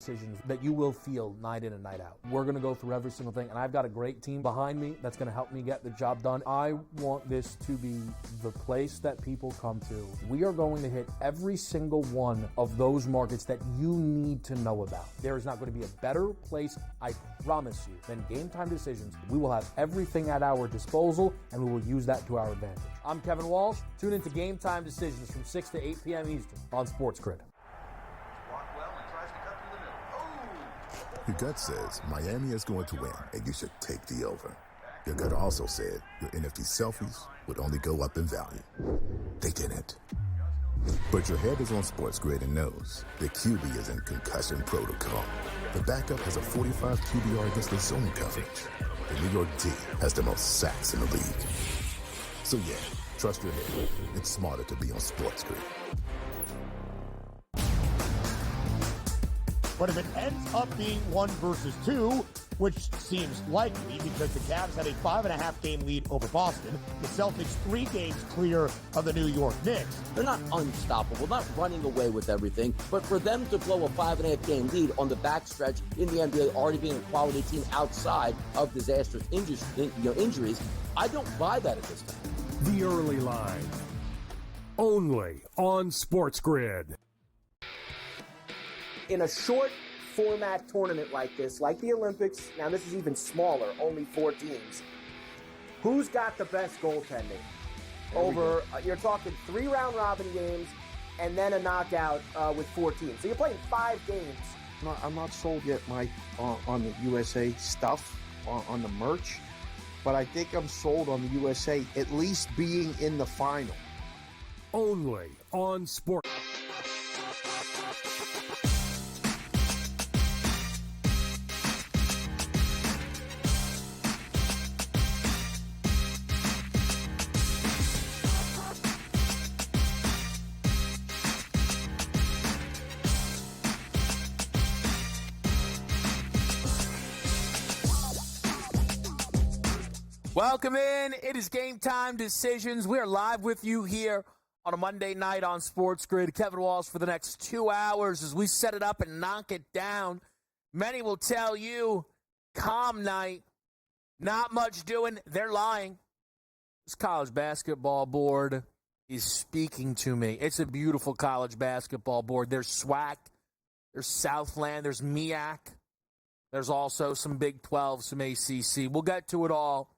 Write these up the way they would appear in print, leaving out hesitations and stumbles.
decisions that you will feel night in and night out. We're going to go through every single thing, and I've got a great team behind me that's going to help me get the job done. I want this to be the place that people come to. We are going to hit every single one of those markets that you need to know about. There is not going to be a better place, I promise you, than Game Time Decisions. We will have everything at our disposal, and we will use that to our advantage. I'm Kevin Walsh. Tune into Game Time Decisions from 6 to 8 p.m. Eastern on SportsGrid. Your gut says Miami is going to win, and you should take the over. Your gut also said your NFT selfies would only go up in value. They didn't. But your head is on SportsGrid and knows the QB is in concussion protocol. The backup has a 45 QBR against the zone coverage. The New York D has the most sacks in the league. So yeah, trust your head. It's smarter to be on SportsGrid. But if it ends up being 1 versus 2, which seems likely because the Cavs have a 5.5 game lead over Boston, the Celtics 3 games clear of the New York Knicks. They're not unstoppable, not running away with everything, but for them to blow a 5.5 game lead on the backstretch in the NBA, already being a quality team outside of disastrous injuries, I don't buy that at this time. The early line, only on SportsGrid. In a short format tournament like this, like the Olympics, now this is even smaller, only 4 teams. Who's got the best goaltending? Over, you're talking 3 round robin games and then a knockout with 4 teams. So you're playing 5 games. I'm not sold yet, Mike, on the USA stuff, on the merch, but I think I'm sold on the USA at least being in the final. Only on Sport. Welcome in. It is Game Time Decisions. We are live with you here on a Monday night on SportsGrid. Kevin Walsh for the next 2 hours as we set it up and knock it down. Many will tell you, calm night, not much doing. They're lying. This college basketball board is speaking to me. It's a beautiful college basketball board. There's SWAC, there's Southland, there's MEAC. There's also some Big 12, some ACC. We'll get to it all.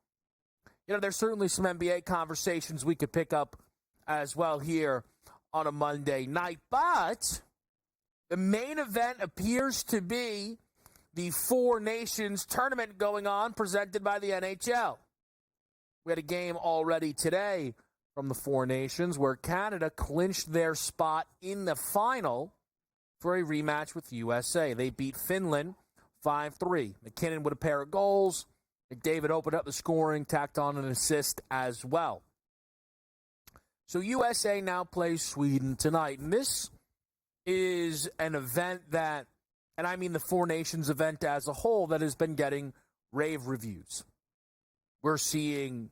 You know, there's certainly some NBA conversations we could pick up as well here on a Monday night. But the main event appears to be the Four Nations tournament going on, presented by the NHL. We had a game already today from the Four Nations where Canada clinched their spot in the final for a rematch with USA. They beat Finland 5-3. McKinnon with a pair of goals. McDavid opened up the scoring, tacked on an assist as well. So USA now plays Sweden tonight. And this is an event that, and I mean the Four Nations event as a whole, that has been getting rave reviews. We're seeing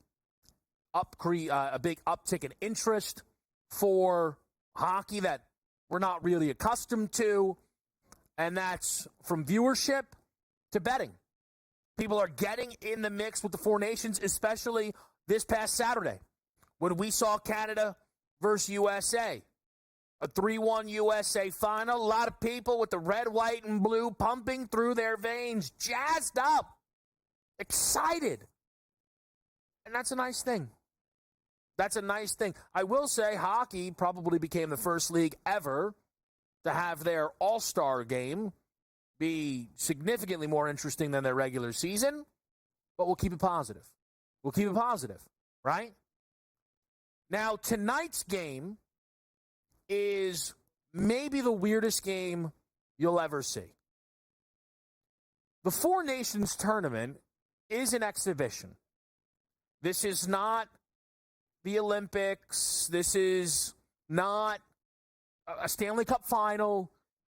a big uptick in interest for hockey that we're not really accustomed to. And that's from viewership to betting. People are getting in the mix with the Four Nations, especially this past Saturday when we saw Canada versus USA. A 3-1 USA final. A lot of people with the red, white, and blue pumping through their veins, jazzed up, excited. And that's a nice thing. That's a nice thing. I will say hockey probably became the first league ever to have their all-star game be significantly more interesting than their regular season, but we'll keep it positive. We'll keep it positive, right? Now, tonight's game is maybe the weirdest game you'll ever see. The Four Nations tournament is an exhibition. This is not the Olympics. This is not a Stanley Cup final.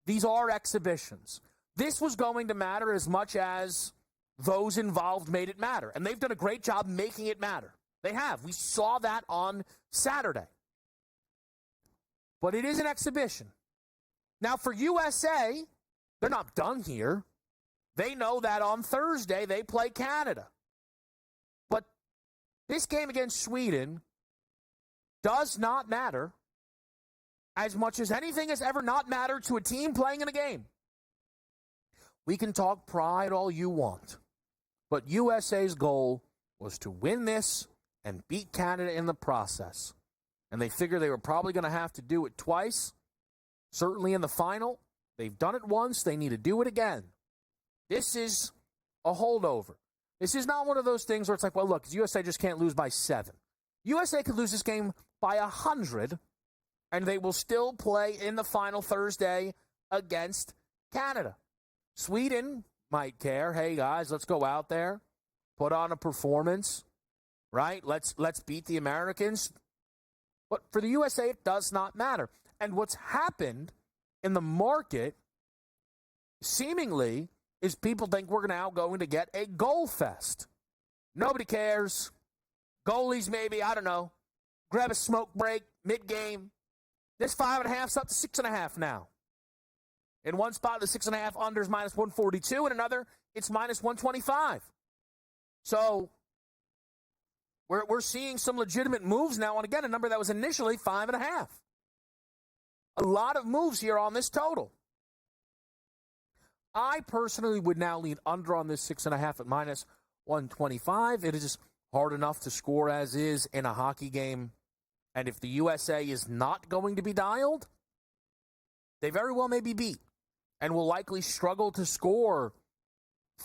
These are exhibitions. This was going to matter as much as those involved made it matter. And they've done a great job making it matter. They have. We saw that on Saturday. But it is an exhibition. Now, for USA, They're not done here. They know that on Thursday they play Canada. But this game against Sweden does not matter as much as anything has ever not mattered to a team playing in a game. We can talk pride all you want, but USA's goal was to win this and beat Canada in the process. And they figured they were probably going to have to do it twice, certainly in the final. They've done it once. They need to do it again. This is a holdover. This is not one of those things where it's like, well, look, USA just can't lose by 7. USA could lose this game by 100, and they will still play in the final Thursday against Canada. Sweden might care. Hey, guys, let's go out there, put on a performance, right? Let's beat the Americans. But for the USA, it does not matter. And what's happened in the market, seemingly, is people think we're now going to get a goal fest. Nobody cares. Goalies, maybe, I don't know. Grab a smoke break mid-game. This 5.5's up to 6.5 now. In one spot, the 6.5 under is minus 142. In another, it's minus 125. So we're seeing some legitimate moves now on, again, a number that was initially 5.5. A lot of moves here on this total. I personally would now lean under on this 6.5 at minus 125. It is just hard enough to score as is in a hockey game. And if the USA is not going to be dialed, they very well may be beat and will likely struggle to score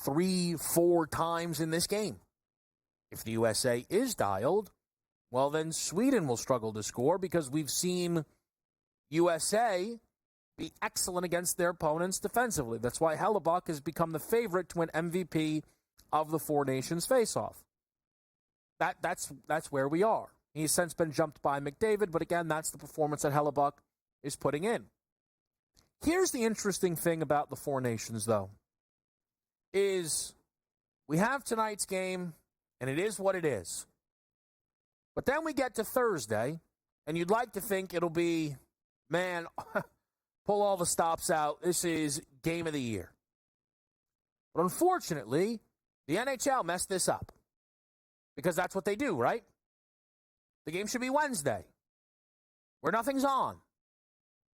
3-4 times in this game. If the USA is dialed, well, then Sweden will struggle to score because we've seen USA be excellent against their opponents defensively. That's why Hellebuck has become the favorite to win MVP of the Four Nations face-off. That's where we are. He's since been jumped by McDavid, but again, that's the performance that Hellebuck is putting in. Here's the interesting thing about the Four Nations, though, is we have tonight's game, and it is what it is. But then we get to Thursday, and you'd like to think it'll be, man, pull all the stops out. This is game of the year. But unfortunately, the NHL messed this up. Because that's what they do, right? The game should be Wednesday, where nothing's on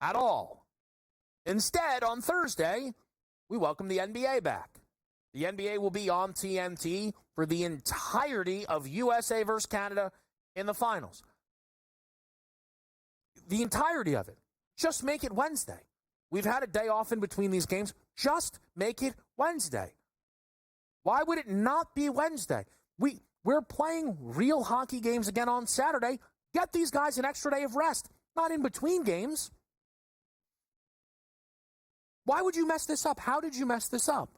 at all. Instead, on Thursday, we welcome the NBA back. The NBA will be on TNT for the entirety of USA versus Canada in the finals. The entirety of it. Just make it Wednesday. We've had a day off in between these games. Just make it Wednesday. Why would it not be Wednesday? We're playing real hockey games again on Saturday. Get these guys an extra day of rest, not in between games. Why would you mess this up? How did you mess this up?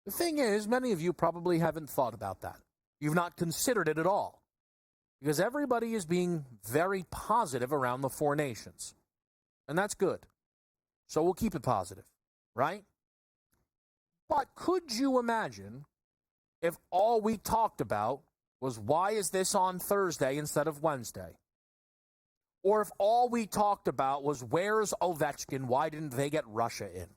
The thing is, many of you probably haven't thought about that. You've not considered it at all. Because everybody is being very positive around the Four Nations. And that's good. So we'll keep it positive, right? But could you imagine if all we talked about was why is this on Thursday instead of Wednesday? Or if all we talked about was where's Ovechkin, why didn't they get Russia in?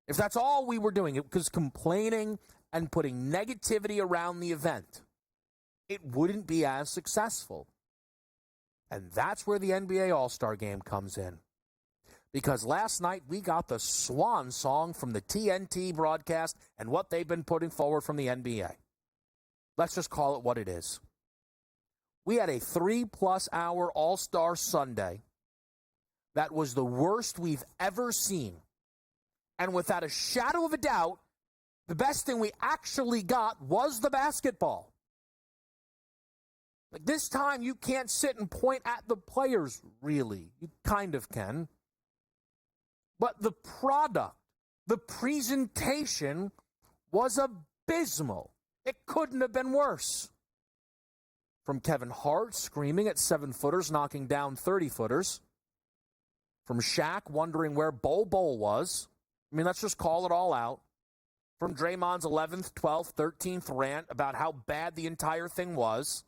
If that's all we were doing, it was complaining and putting negativity around the event, it wouldn't be as successful. And that's where the NBA All-Star Game comes in. Because last night we got the swan song from the TNT broadcast and what they've been putting forward from the NBA. Let's just call it what it is. We had a 3+ hour All-Star Sunday that was the worst we've ever seen. And without a shadow of a doubt, the best thing we actually got was the basketball. Like this time, you can't sit and point at the players, really. You kind of can. But the product, the presentation was abysmal. It couldn't have been worse. From Kevin Hart screaming at 7-footers, knocking down 30-footers. From Shaq wondering where Bol Bol was. I mean, let's just call it all out. From Draymond's 11th, 12th, 13th rant about how bad the entire thing was.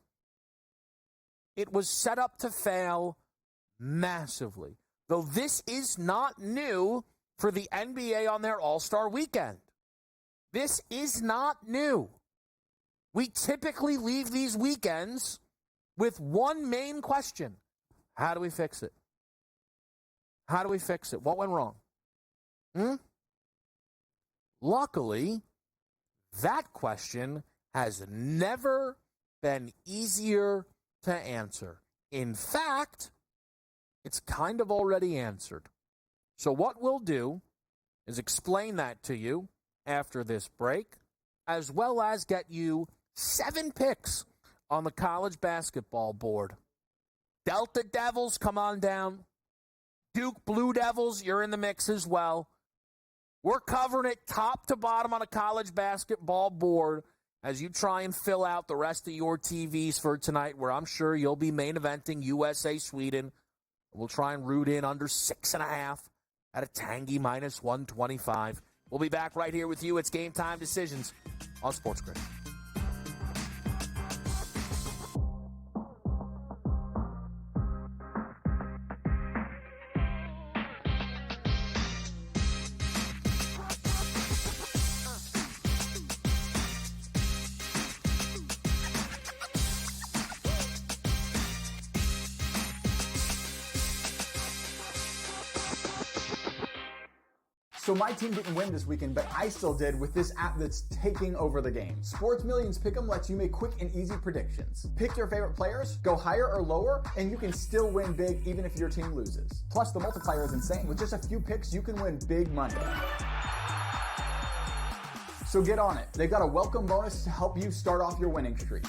It was set up to fail massively. Though this is not new for the NBA on their All-Star weekend. This is not new. We typically leave these weekends with one main question. How do we fix it? How do we fix it? What went wrong? Luckily, that question has never been easier to answer. In fact, it's kind of already answered. So what we'll do is explain that to you after this break, as well as get you 7 picks on the college basketball board. Delta Devils, come on down. Duke Blue Devils, you're in the mix as well. We're covering it top to bottom on a college basketball board as you try and fill out the rest of your TVs for tonight, where I'm sure you'll be main eventing USA Sweden. We'll try and root in under 6.5 at a tangy minus 125. We'll be back right here with you. It's Game Time Decisions on SportsGrid. So my team didn't win this weekend, but I still did with this app that's taking over the game. Sports Millions Pick'em lets you make quick and easy predictions. Pick your favorite players, go higher or lower, and you can still win big even if your team loses. Plus, the multiplier is insane. With just a few picks, you can win big money. So get on it. They've got a welcome bonus to help you start off your winning streak.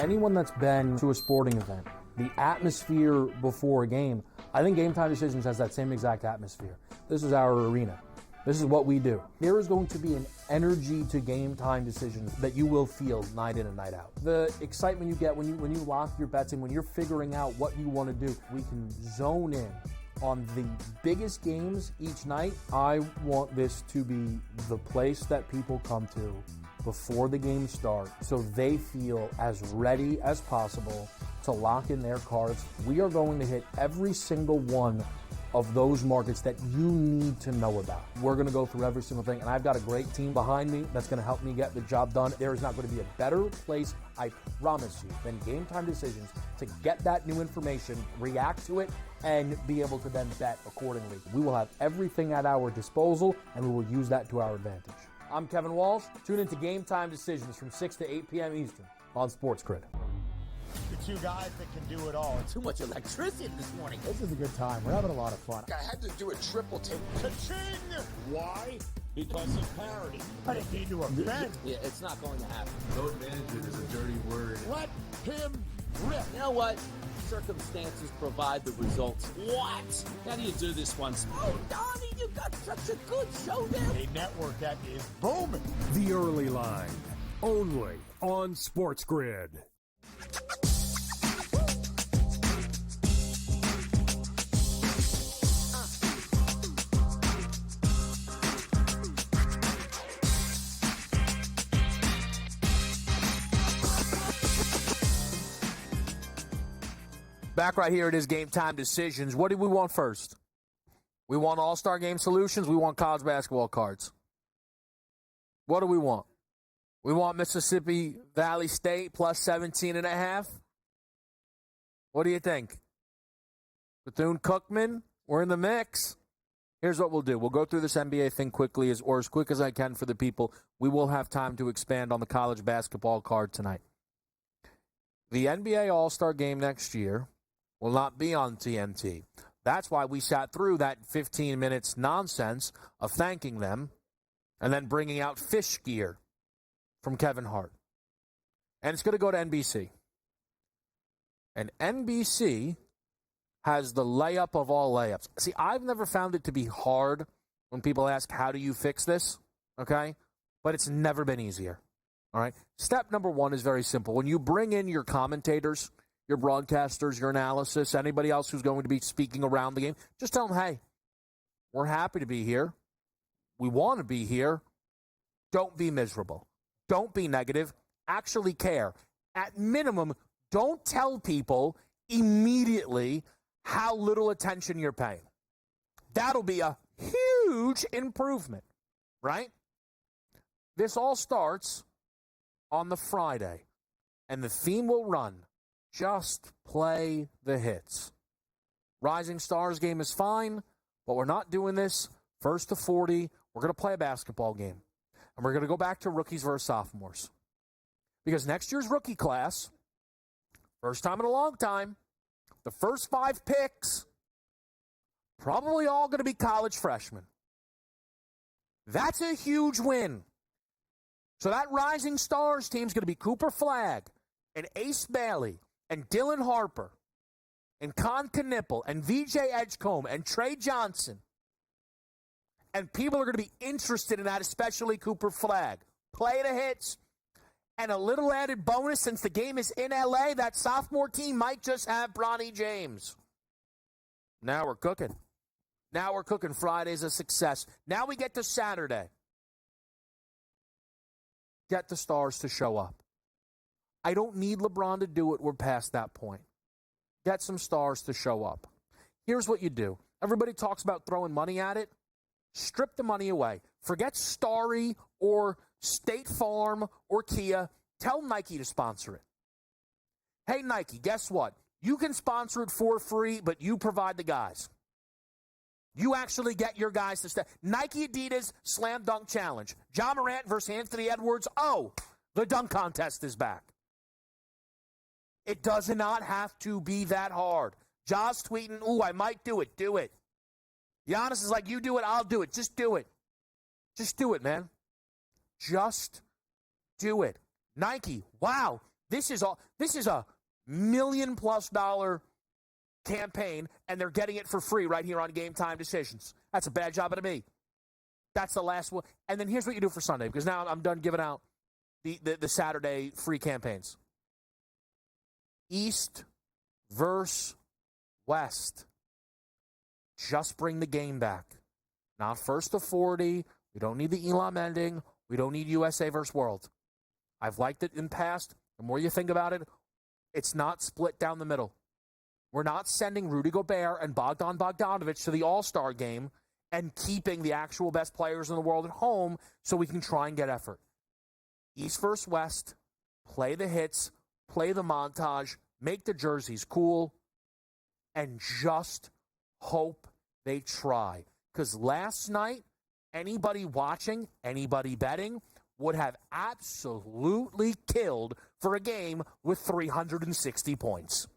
Anyone that's been to a sporting event, the atmosphere before a game, I think Game Time Decisions has that same exact atmosphere. This is our arena. This is what we do. There is going to be an energy to Game Time Decisions that you will feel night in and night out. The excitement you get when you lock your bets in, when you're figuring out what you want to do, we can zone in on the biggest games each night. I want this to be the place that people come to before the game starts so they feel as ready as possible to lock in their cards. We are going to hit every single one of those markets that you need to know about. We're going to go through every single thing, and I've got a great team behind me that's going to help me get the job done. There is not going to be a better place, I promise you, than Game Time Decisions to get that new information, react to it, and be able to then bet accordingly. We will have everything at our disposal, and we will use that to our advantage. I'm Kevin Walsh. Tune into Game Time Decisions from 6 to 8 p.m. Eastern on SportsGrid. The two guys that can do it all. Too much electricity this morning. This is a good time. We're having a lot of fun. I had to do a triple take. Ka-ching! Why? Because of parity. I didn't mean to offend. Yeah, it's not going to happen. Load management is a dirty word. Let him rip. You know what? Circumstances provide the results. What? How do you do this one? Oh, Donnie, you got such a good show there. A network that is booming. The Early Line, only on SportsGrid. Back right here, it is Game Time Decisions. What do we want first? We want All-Star Game solutions. We want college basketball cards. What do we want? We want Mississippi Valley State plus 17.5. What do you think? Bethune-Cookman, we're in the mix. Here's what we'll do. We'll go through this NBA thing quickly, as quick as I can for the people. We will have time to expand on the college basketball card tonight. The NBA All-Star Game next year will not be on TNT. That's why we sat through that 15 minutes nonsense of thanking them and then bringing out fish gear from Kevin Hart. And it's going to go to NBC. And NBC has the layup of all layups. See, I've never found it to be hard when people ask, how do you fix this? Okay? But it's never been easier. All right? Step number one is very simple. When you bring in your commentators, your broadcasters, your analysis, anybody else who's going to be speaking around the game, just tell them, hey, we're happy to be here. We want to be here. Don't be miserable. Don't be negative. Actually care. At minimum, don't tell people immediately how little attention you're paying. That'll be a huge improvement, right? This all starts on the Friday, and the theme will run, just play the hits. Rising Stars game is fine, but we're not doing this first to 40. We're going to play a basketball game, and we're going to go back to rookies versus sophomores. Because next year's rookie class, first time in a long time, the first 5 picks, probably all going to be college freshmen. That's a huge win. So that Rising Stars team's going to be Cooper Flagg and Ace Bailey and Dylan Harper and Con Knipple and VJ Edgecombe and Trey Johnson. And people are going to be interested in that, especially Cooper Flagg. Play the hits. And a little added bonus, since the game is in L.A., that sophomore team might just have Bronny James. Now we're cooking. Now we're cooking. Friday's a success. Now we get to Saturday. Get the stars to show up. I don't need LeBron to do it. We're past that point. Get some stars to show up. Here's what you do. Everybody talks about throwing money at it. Strip the money away. Forget Starry or State Farm or Kia. Tell Nike to sponsor it. Hey, Nike, guess what? You can sponsor it for free, but you provide the guys. You actually get your guys to stay. Nike Adidas Slam Dunk Challenge. Ja Morant versus Anthony Edwards. Oh, the dunk contest is back. It does not have to be that hard. Ja's tweeting, ooh, I might do it. Do it. Giannis is like, you do it, I'll do it. Just do it. Just do it, man. Just do it. Nike, wow. This is a $1 million+ campaign, and they're getting it for free right here on Game Time Decisions. That's a bad job out of me. That's the last one. And then here's what you do for Sunday, because now I'm done giving out the Saturday free campaigns. East versus West. Just bring the game back. Not first to 40. We don't need the Elam ending. We don't need USA versus World. I've liked it in the past. The more you think about it, it's not split down the middle. We're not sending Rudy Gobert and Bogdan Bogdanovic to the All-Star game and keeping the actual best players in the world at home so we can try and get effort. East versus West, play the hits, play the montage, make the jerseys cool, and just hope they try. Because last night, anybody watching, anybody betting, would have absolutely killed for a game with 360 points.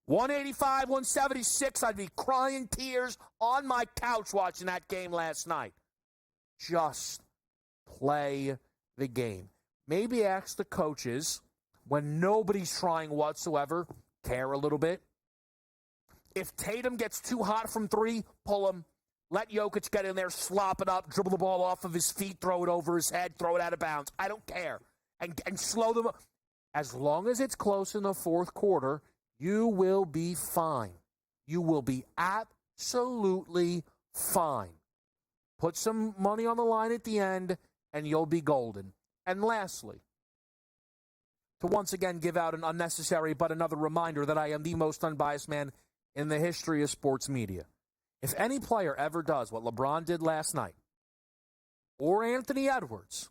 185, 176, I'd be crying tears on my couch watching that game last night. Just play the game. Maybe ask the coaches, when nobody's trying whatsoever, care a little bit. If Tatum gets too hot from 3, pull him. Let Jokic get in there, slop it up, dribble the ball off of his feet, throw it over his head, throw it out of bounds. I don't care. And slow them up. As long as it's close in the fourth quarter, you will be fine. You will be absolutely fine. Put some money on the line at the end, and you'll be golden. And lastly, to once again give out an unnecessary but another reminder that I am the most unbiased man in the history of sports media. If any player ever does what LeBron did last night, or Anthony Edwards,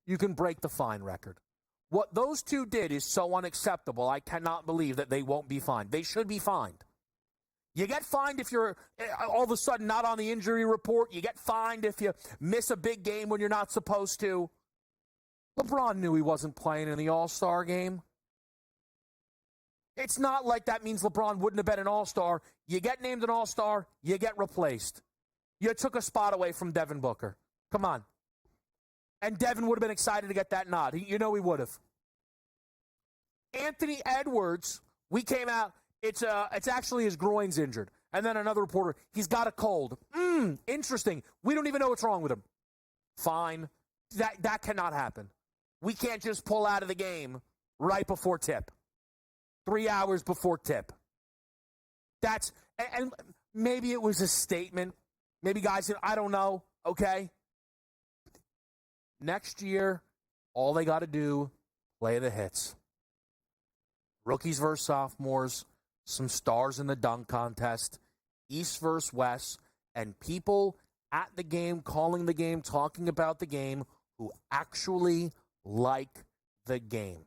you can break the fine record. What those two did is so unacceptable, I cannot believe that they won't be fined. They should be fined. You get fined if you're all of a sudden not on the injury report. You get fined if you miss a big game when you're not supposed to. LeBron knew he wasn't playing in the All-Star game. It's not like that means LeBron wouldn't have been an All-Star. You get named an All-Star, you get replaced. You took a spot away from Devin Booker. Come on. And Devin would have been excited to get that nod. You know he would have. Anthony Edwards, we came out, it's actually his groin's injured. And then another reporter, he's got a cold. Interesting. We don't even know what's wrong with him. Fine. That cannot happen. We can't just pull out of the game right before tip. 3 hours before tip. And maybe it was a statement. Maybe guys, I don't know, okay? Next year, all they got to do, play the hits. Rookies versus sophomores, some stars in the dunk contest, East versus West, and people at the game, calling the game, talking about the game, who actually like the game.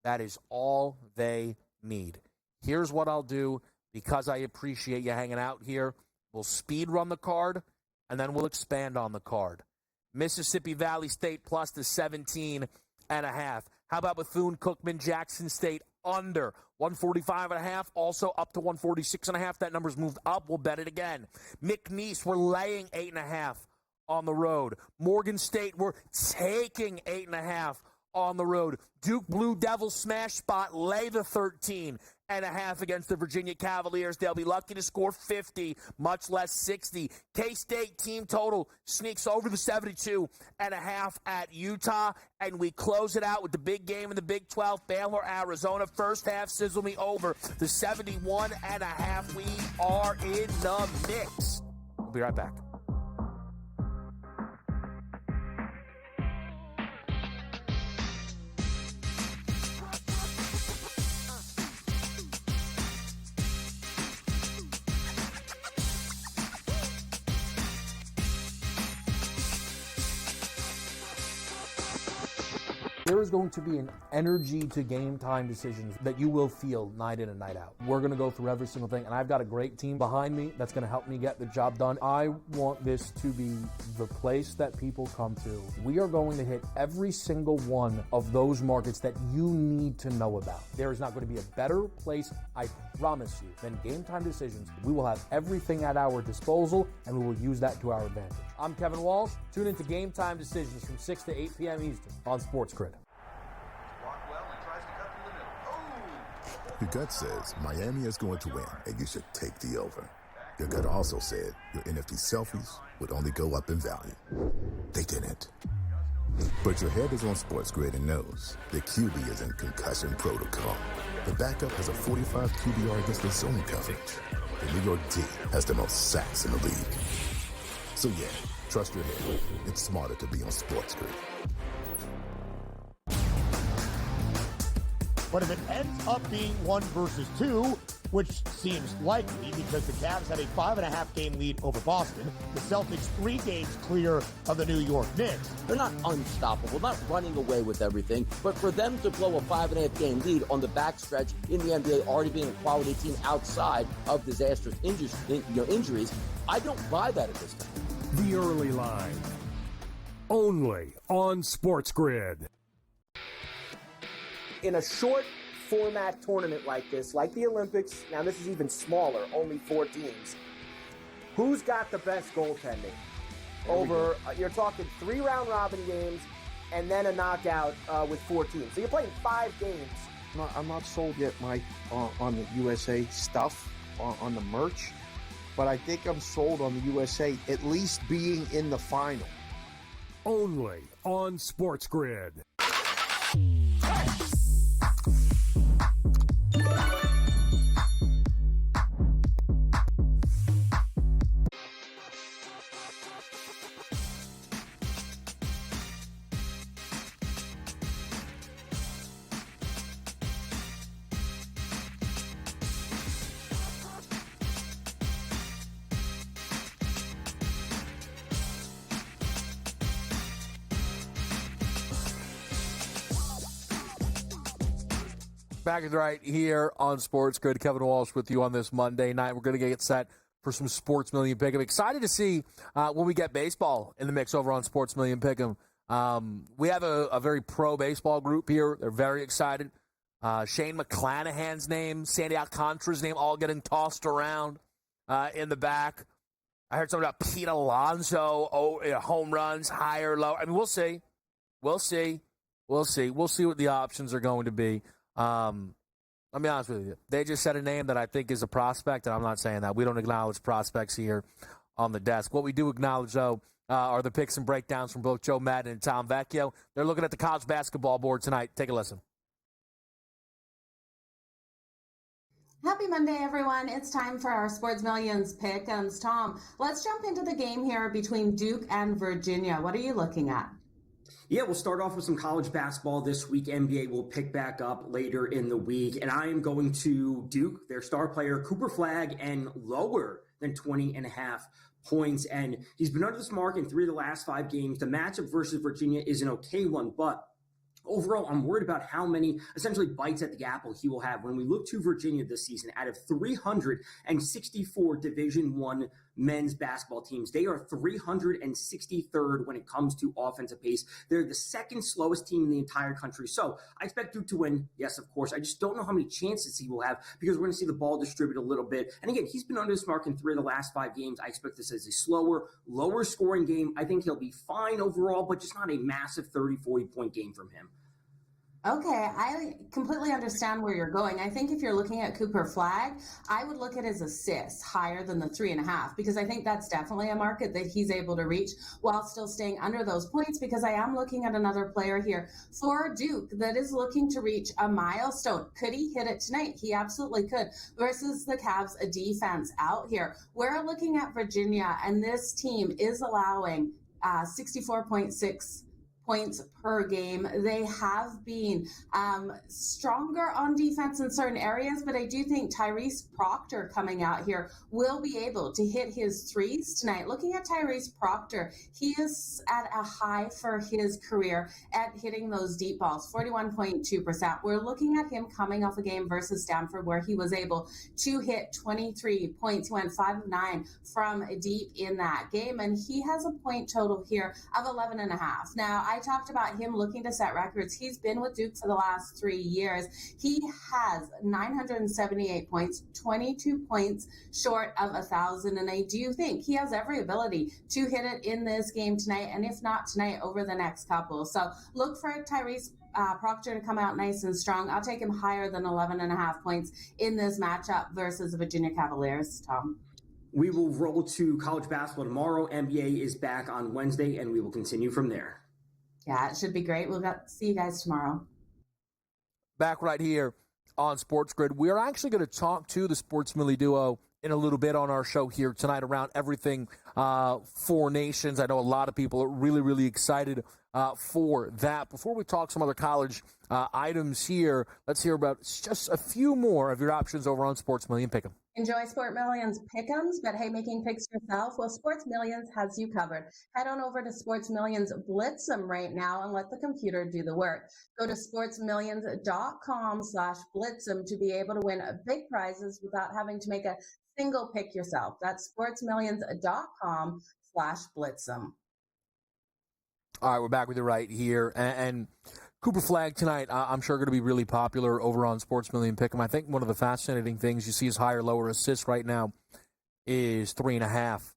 That is all they need. Here's what I'll do, because I appreciate you hanging out here. We'll speed run the card, and then we'll expand on the card. Mississippi Valley State plus the 17.5. How about Bethune-Cookman, Jackson State under 145.5, also up to 146.5. That number's moved up. We'll bet it again. McNeese, we're laying 8.5 on the road. Morgan State, we're taking 8.5 on the road. Duke Blue Devils smash spot, lay the 13.5 against the Virginia Cavaliers. They'll be lucky to score 50, much less 60. K-State team total sneaks over the 72.5 at Utah, and we close it out with the big game in the Big 12, Baylor, Arizona. First half, sizzle me over the 71.5. We are in the mix. We'll be right back. There is going to be an energy to game time decisions that you will feel night in and night out. We're going to go through every single thing, and I've got a great team behind me that's going to help me get the job done. I want this to be the place that people come to. We are going to hit every single one of those markets that you need to know about. There is not going to be a better place, I promise you, than Game Time Decisions. We will have everything at our disposal, and we will use that to our advantage. I'm Kevin Walsh. Tune into Game Time Decisions from 6 to 8 p.m. Eastern on SportsGrid. Your gut says Miami is going to win, and you should take the over. Your gut also said your NFT selfies would only go up in value. They didn't. But your head is on SportsGrid and knows the QB is in concussion protocol. The backup has a 45 QBR against the zone coverage. The New York D has the most sacks in the league. So yeah, trust your head. It's smarter to be on SportsGrid. But if it ends up being 1 versus 2, which seems likely because the Cavs had a 5.5 game lead over Boston, the Celtics 3 games clear of the New York Knicks. They're not unstoppable, not running away with everything, but for them to blow a 5.5 game lead on the backstretch in the NBA, already being a quality team outside of disastrous injuries, I don't buy that at this time. The early line, only on SportsGrid. In a short format tournament like this, like the Olympics, now this is even smaller, only 4 teams, who's got the best goaltending? Over, you're talking 3 round robin games and then a knockout with 4 teams. So you're playing 5 games. I'm not sold yet, Mike, on the USA stuff, on the merch, but I think I'm sold on the USA at least being in the final. Only on SportsGrid. Back right here on SportsGrid. Kevin Walsh with you on this Monday night. We're going to get set for some Sports Million Pick'em. Excited to see when we get baseball in the mix over on Sports Million Pick'em. We have a very pro baseball group here. They're very excited. Shane McClanahan's name, Sandy Alcantara's name, all getting tossed around in the back. I heard something about Pete Alonso, home runs, higher, lower. I mean, we'll see. We'll see what the options are going to be. Let me be honest with you. They just said a name that I think is a prospect, and I'm not saying that. We don't acknowledge prospects here on the desk. What we do acknowledge, though, are the picks and breakdowns from both Joe Madden and Tom Vecchio. They're looking at the college basketball board tonight. Take a listen. Happy Monday, everyone. It's time for our Sports Millions pick'ems. Tom, let's jump into the game here between Duke and Virginia. What are you looking at? Yeah, we'll start off with some college basketball this week. NBA will pick back up later in the week. And I am going to Duke, their star player, Cooper Flagg, and lower than 20.5 points. And he's been under this mark in 3 of the last 5 games. The matchup versus Virginia is an okay one, but overall, I'm worried about how many essentially bites at the apple he will have. When we look to Virginia this season, out of 364 Division I men's basketball teams, they are 363rd when it comes to offensive pace. They're the second slowest team in the entire country. So I expect Duke to win. Yes, of course. I just don't know how many chances he will have because we're going to see the ball distribute a little bit. And again, he's been under this mark in 3 of the last 5 games. I expect this as a slower, lower scoring game. I think he'll be fine overall, but just not a massive 30, 40-point game from him. Okay, I completely understand where you're going. I think if you're looking at Cooper Flagg, I would look at his assists higher than the 3.5 because I think that's definitely a market that he's able to reach while still staying under those points because I am looking at another player here for Duke that is looking to reach a milestone. Could he hit it tonight? He absolutely could versus the Cavs defense out here. We're looking at Virginia, and this team is allowing 64.6 points per game. They have been stronger on defense in certain areas, but I do think Tyrese Proctor coming out here will be able to hit his threes tonight. Looking at Tyrese Proctor, he is at a high for his career at hitting those deep balls, 41.2%. We're looking at him coming off a game versus Stanford where he was able to hit 23 points. He went 5 of 9 from deep in that game, and he has a point total here of 11.5. Now, I talked about him looking to set records. He's been with Duke for the last 3 years. He has 978 points, 22 points short of 1,000. And I do think he has every ability to hit it in this game tonight. And if not tonight, over the next couple. So look for Tyrese Proctor to come out nice and strong. I'll take him higher than 11.5 points in this matchup versus the Virginia Cavaliers, Tom. We will roll to college basketball tomorrow. NBA is back on Wednesday, and we will continue from there. Yeah, it should be great. We'll see you guys tomorrow. Back right here on SportsGrid. We are actually going to talk to the Sports Millie duo in a little bit on our show here tonight around everything 4 Nations. I know a lot of people are really, really excited for that. Before we talk some other college items here, let's hear about just a few more of your options over on Sports Millie and Pick'em. Enjoy Sport Millions pick'ems, but hey, making picks yourself? Well, Sports Millions has you covered. Head on over to Sports Millions Blitz'em right now and let the computer do the work. Go to sportsmillions.com/blitz'em to be able to win big prizes without having to make a single pick yourself. That's sportsmillions.com/blitz'em. All right, we're back with you right here. And Cooper Flagg tonight, I'm sure going to be really popular over on Sports Million Pick'em. I think one of the fascinating things you see is higher, lower assists right now is 3.5.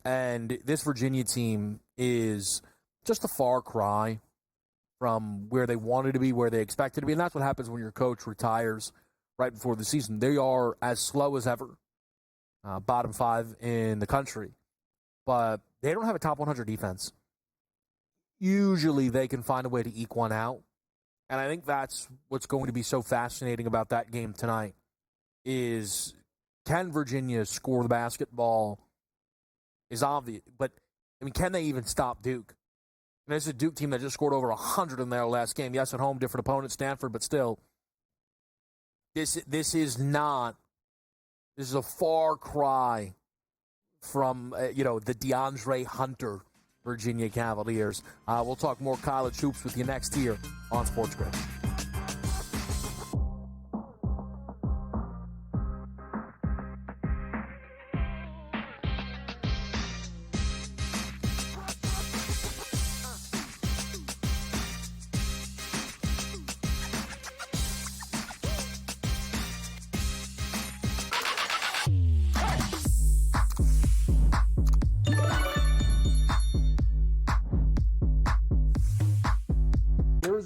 And this Virginia team is just a far cry from where they wanted to be, where they expected to be. And that's what happens when your coach retires right before the season. They are as slow as ever, bottom 5 in the country. But they don't have a top 100 defense. Usually they can find a way to eke one out. And I think that's what's going to be so fascinating about that game tonight is can Virginia score the basketball is obvious. But, I mean, can they even stop Duke? And this is a Duke team that just scored over 100 in their last game. Yes, at home, different opponent, Stanford, but still. This is a far cry from, the DeAndre Hunter Virginia Cavaliers. We'll talk more college hoops with you next here on SportsGrid.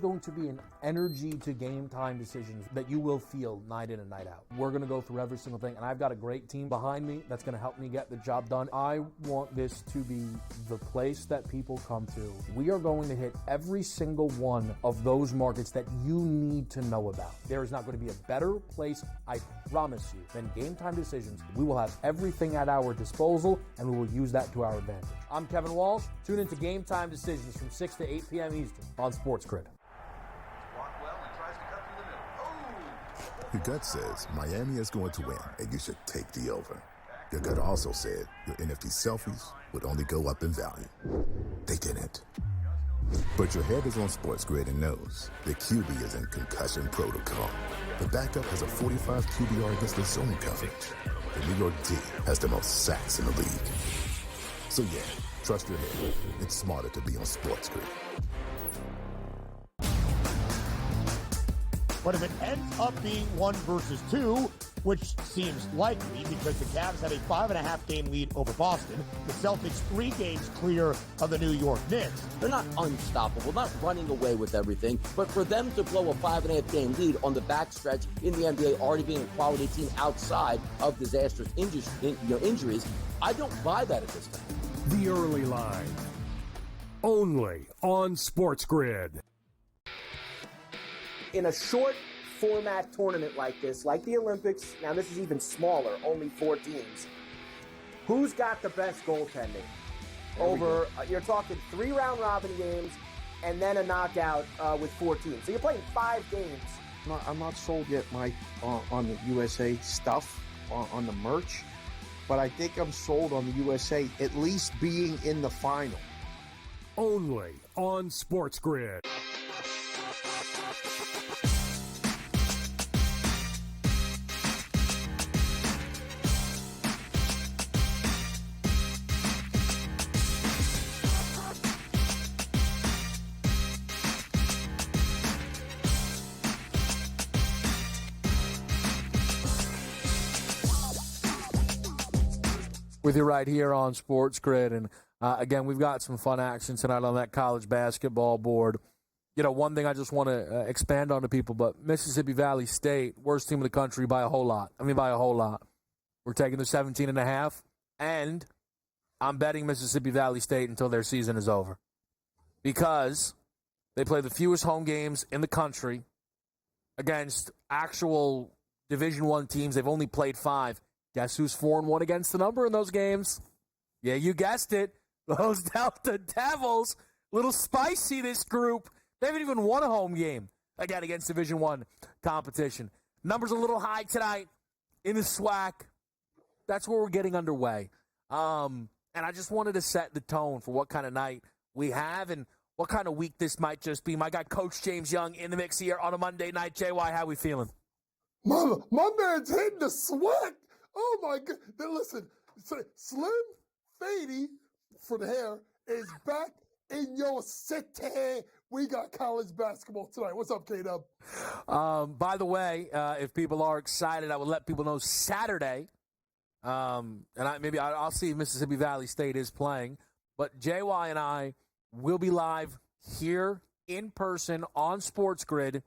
Going to be an energy to game time decisions that you will feel night in and night out. We're going to go through every single thing, and I've got a great team behind me that's going to help me get the job done. I want this to be the place that people come to. We are going to hit every single one of those markets that you need to know about. There is not going to be a better place, I promise you, than Game Time Decisions. We will have everything at our disposal, and we will use that to our advantage. I'm Kevin Walsh. Tune into Game Time Decisions from 6 to 8 p.m. Eastern on SportsGrid. Your gut says Miami is going to win, and you should take the over. Your gut also said your NFT selfies would only go up in value. They didn't. But your head is on SportsGrid and knows the QB is in concussion protocol. The backup has a 45 QBR against the zone coverage. The New York D has the most sacks in the league. So yeah, trust your head. It's smarter to be on SportsGrid. But if it ends up being 1 versus 2, which seems likely because the Cavs have a 5.5 game lead over Boston, the Celtics 3 games clear of the New York Knicks. They're not unstoppable, not running away with everything, but for them to blow a 5.5 game lead on the backstretch in the NBA, already being a quality team outside of disastrous injuries, I don't buy that at this time. The early line, only on SportsGrid. In a short format tournament like this, like the Olympics, now this is even smaller, only 4 teams, who's got the best goaltending? Over, you're talking 3 round robin games and then a knockout with 4 teams. So you're playing 5 games. I'm not sold yet, Mike, on the USA stuff, on the merch, but I think I'm sold on the USA at least being in the final. Only on SportsGrid. With you right here on SportsGrid. And again, we've got some fun action tonight on that college basketball board. You know, one thing I just want to expand on to people, but Mississippi Valley State, worst team in the country by a whole lot. I mean, by a whole lot. We're taking the 17.5, and I'm betting Mississippi Valley State until their season is over. Because they play the fewest home games in the country against actual Division I teams. They've only played 5. Guess who's 4-1 against the number in those games? Yeah, you guessed it. Those Delta Devils. Little spicy, this group. They haven't even won a home game, again, against Division I competition. Numbers a little high tonight in the SWAC. That's where we're getting underway. And I just wanted to set the tone for what kind of night we have and what kind of week this might just be. My guy, Coach James Young, in the mix here on a Monday night. JY, how we feeling? My man's hitting the SWAC. Oh, my God. Then listen, Slim Fady, for the hair, is back in your city. We got college basketball tonight. What's up, K-Dub? By the way, if people are excited, I will let people know Saturday, and I'll see if Mississippi Valley State is playing, but JY and I will be live here in person on SportsGrid,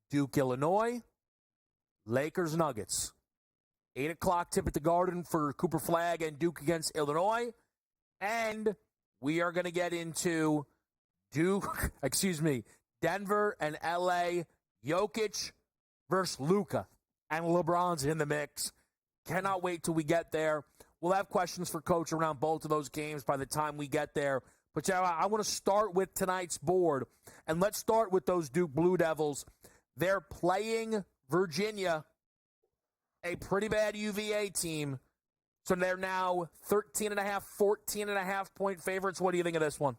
Duke, Illinois, Lakers, Nuggets. 8 o'clock tip at the Garden for Cooper Flagg and Duke against Illinois. And we are going to get into Denver and L.A., Jokic versus Luka. And LeBron's in the mix. Cannot wait till we get there. We'll have questions for Coach around both of those games by the time we get there. But I want to start with tonight's board. And let's start with those Duke Blue Devils. They're playing Virginia, a pretty bad UVA team. So they're now 13.5, 14.5 point favorites. What do you think of this one?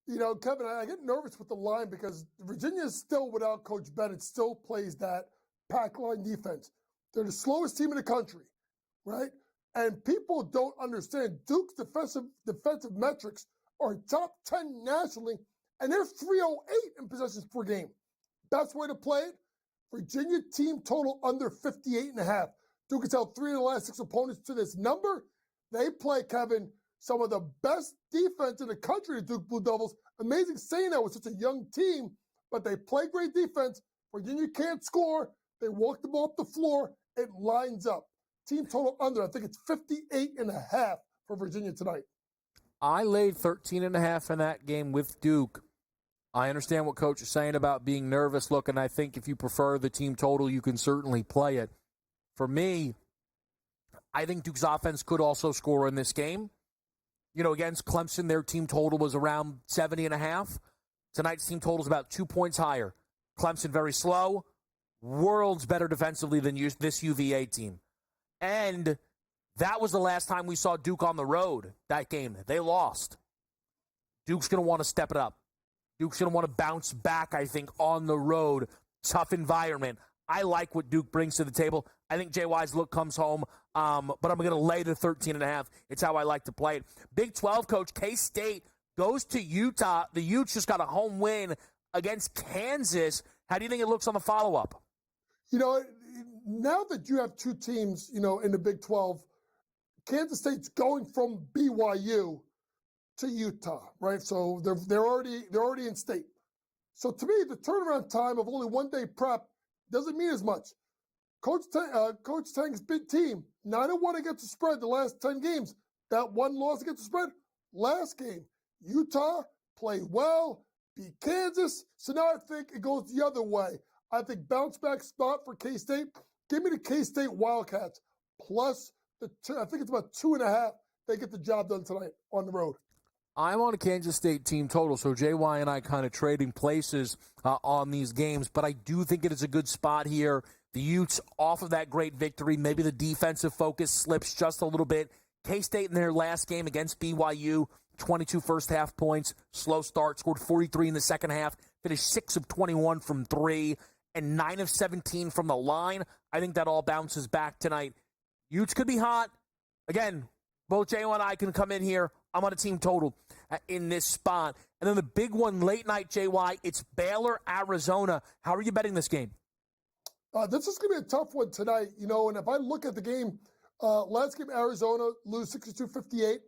You know, Kevin, I get nervous with the line because Virginia is still, without Coach Bennett, still plays that pack line defense. They're the slowest team in the country, right? And people don't understand Duke's defensive metrics are top 10 nationally, and they're 308 in possessions per game. Best way to play it, Virginia team total under 58.5. Duke has held 3 of the last 6 opponents to this number. They play, Kevin, some of the best defense in the country, the Duke Blue Devils. Amazing saying that with such a young team, but they play great defense. Virginia can't score. They walk the ball up the floor. It lines up. Team total under, I think it's 58.5 for Virginia tonight. I laid 13.5 in that game with Duke. I understand what Coach is saying about being nervous. Look, and I think if you prefer the team total, you can certainly play it. For me, I think Duke's offense could also score in this game. You know, against Clemson, their team total was around 70.5. Tonight's team total is about 2 points higher. Clemson very slow. Worlds better defensively than this UVA team. And that was the last time we saw Duke on the road, that game. They lost. Duke's going to want to step it up. Duke's going to want to bounce back, I think, on the road. Tough environment. I like what Duke brings to the table. I think JY's look comes home, but I'm going to lay the 13.5. It's how I like to play it. Big 12 coach, K-State goes to Utah. The Utes just got a home win against Kansas. How do you think it looks on the follow-up? You know, now that you have two teams, you know, in the Big 12, Kansas State's going from BYU to Utah, right? So they're already in state. So to me, the turnaround time of only 1 day prep doesn't mean as much. Coach Tang's big team, 9-1 against the spread the last 10 games. That one loss against the spread, last game. Utah played well, beat Kansas. So now I think it goes the other way. I think bounce back spot for K-State. Give me the K-State Wildcats plus I think it's about 2.5. They get the job done tonight on the road. I'm on a Kansas State team total, so JY and I kind of trading places on these games, but I do think it is a good spot here. The Utes off of that great victory. Maybe the defensive focus slips just a little bit. K-State in their last game against BYU, 22 first-half points, slow start, scored 43 in the second half, finished 6 of 21 from 3, and 9 of 17 from the line. I think that all bounces back tonight. Utes could be hot. Again, both JY and I can come in here. I'm on a team total in this spot. And then the big one late night, JY, it's Baylor, Arizona. How are you betting this game? This is going to be a tough one tonight, you know, and if I look at the game, last game Arizona lose 62-58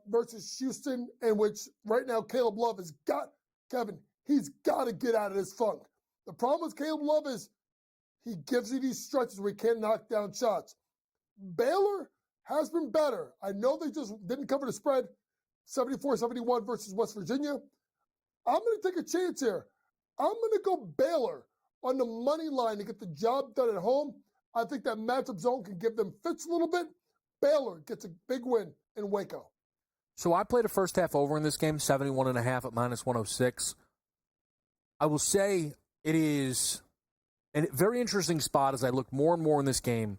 versus Houston, in which right now Caleb Love has got, Kevin, he's got to get out of this funk. The problem with Caleb Love is he gives you these stretches where he can't knock down shots. Baylor has been better. I know they just didn't cover the spread, 74-71 versus West Virginia. I'm going to take a chance here. I'm going to go Baylor on the money line to get the job done at home. I think that matchup zone can give them fits a little bit. Baylor gets a big win in Waco. So I played a first half over in this game, 71.5 at -106. I will say it is a very interesting spot as I look more and more in this game.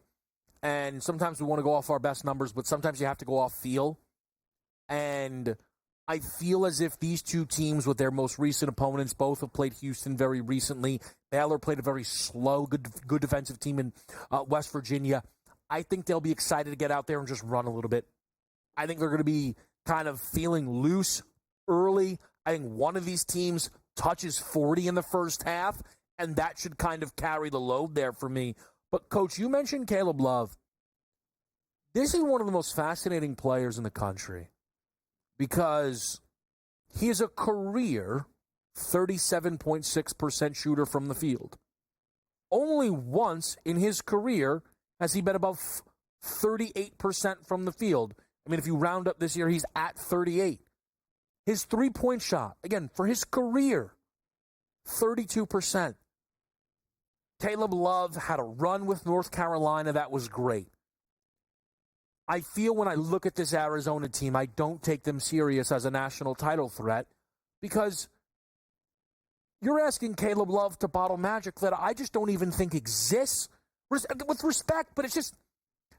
And sometimes we want to go off our best numbers, but sometimes you have to go off feel. And I feel as if these two teams with their most recent opponents, both have played Houston very recently. Baylor played a very slow, good defensive team in West Virginia. I think they'll be excited to get out there and just run a little bit. I think they're going to be kind of feeling loose early. I think one of these teams touches 40 in the first half, and that should kind of carry the load there for me. But, Coach, you mentioned Caleb Love. This is one of the most fascinating players in the country because he is a career 37.6% shooter from the field. Only once in his career has he been above 38% from the field. I mean, if you round up this year, he's at 38. His three-point shot, again, for his career, 32%. Caleb Love had a run with North Carolina that was great. I feel when I look at this Arizona team, I don't take them serious as a national title threat because you're asking Caleb Love to bottle magic that I just don't even think exists. With respect, but it's just,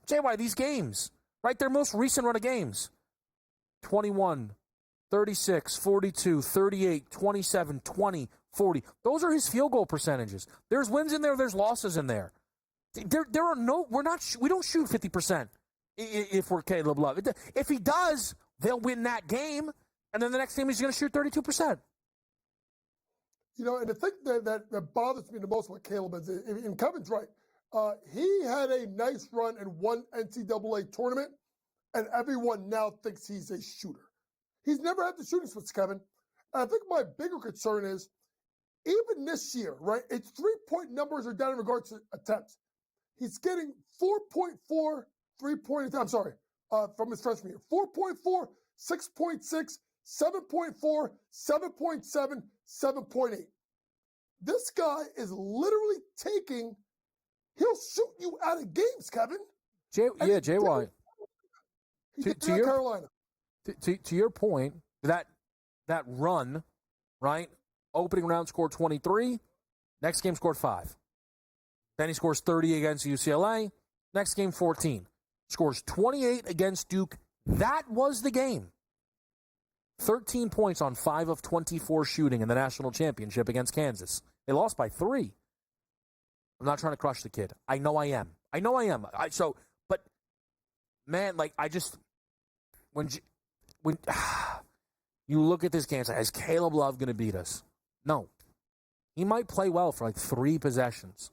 JY, these games, right? Their most recent run of games, 21, 36, 42, 38, 27, 20, 40. Those are his field goal percentages. There's wins in there. There's losses in there. There are no. We don't shoot 50% if we're Caleb Love. If he does, they'll win that game, and then the next game he's going to shoot 32%. You know, and the thing that bothers me the most with Caleb is, and Kevin's right. He had a nice run in one NCAA tournament, and everyone now thinks he's a shooter. He's never had the shooting splits, Kevin. And I think my bigger concern is even this year, right, its 3-point numbers are down in regards to attempts. He's getting 4.4 3-point, I'm sorry, from his freshman year. 4.4, 6.6, 7.4, 7.7, 7.8. This guy is literally he'll shoot you out of games, Kevin. JY. Carolina. To your point, that run, right? Opening round scored 23. Next game scored 5. Then he scores 30 against UCLA. Next game 14. Scores 28 against Duke. That was the game. 13 points on 5 of 24 shooting in the national championship against Kansas. They lost by 3. I'm not trying to crush the kid. I know I am. But man, like when you look at this game, is Caleb Love going to beat us? No. He might play well for like 3 possessions.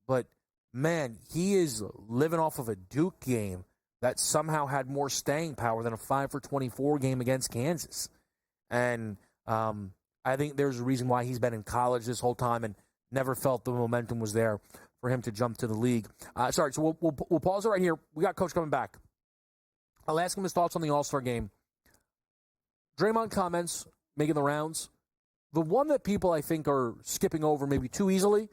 But, man, he is living off of a Duke game that somehow had more staying power than a 5 for 24 game against Kansas. And I think there's a reason why he's been in college this whole time and never felt the momentum was there for him to jump to the league. So we'll pause it right here. We got Coach coming back. I'll ask him his thoughts on the All-Star game. Draymond comments making the rounds. The one that people, I think, are skipping over maybe too easily,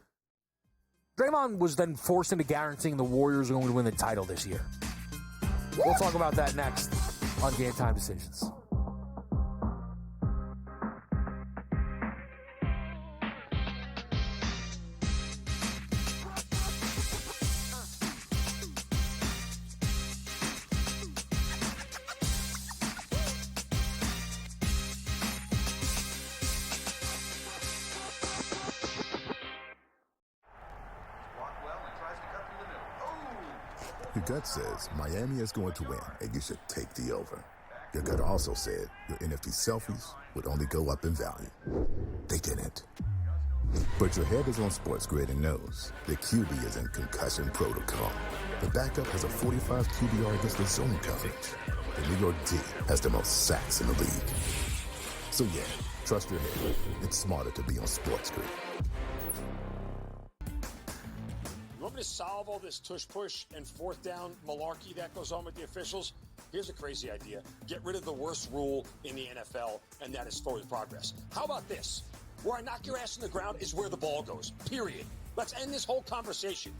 Draymond was then forced into guaranteeing the Warriors are going to win the title this year. We'll talk about that next on Game Time Decisions. Your gut says Miami is going to win, and you should take the over. Your gut also said your NFT selfies would only go up in value. They didn't. But your head is on SportsGrid and knows the QB is in concussion protocol. The backup has a 45 QBR against the zone coverage. The New York D has the most sacks in the league. So yeah, trust your head. It's smarter to be on SportsGrid. You want me to solve all this tush-push and fourth down malarkey that goes on with the officials? Here's a crazy idea. Get rid of the worst rule in the NFL, and that is forward progress. How about this? Where I knock your ass in the ground is where the ball goes, period. Let's end this whole conversation.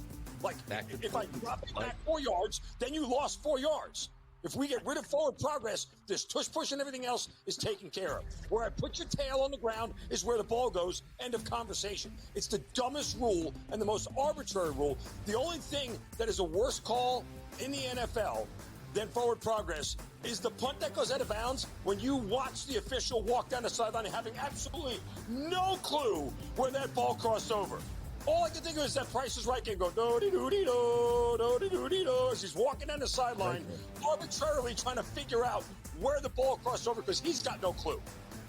Like, if I drop it back 4 yards, then you lost 4 yards. If we get rid of forward progress, this tush-push and everything else is taken care of. Where I put your tail on the ground is where the ball goes, end of conversation. It's the dumbest rule and the most arbitrary rule. The only thing that is a worse call in the NFL than forward progress is the punt that goes out of bounds when you watch the official walk down the sideline having absolutely no clue where that ball crossed over. All I can think of is that Price is Right game go do-de-do-de-do, do-de-do-de-do, as he's walking down the sideline, arbitrarily trying to figure out where the ball crossed over because he's got no clue.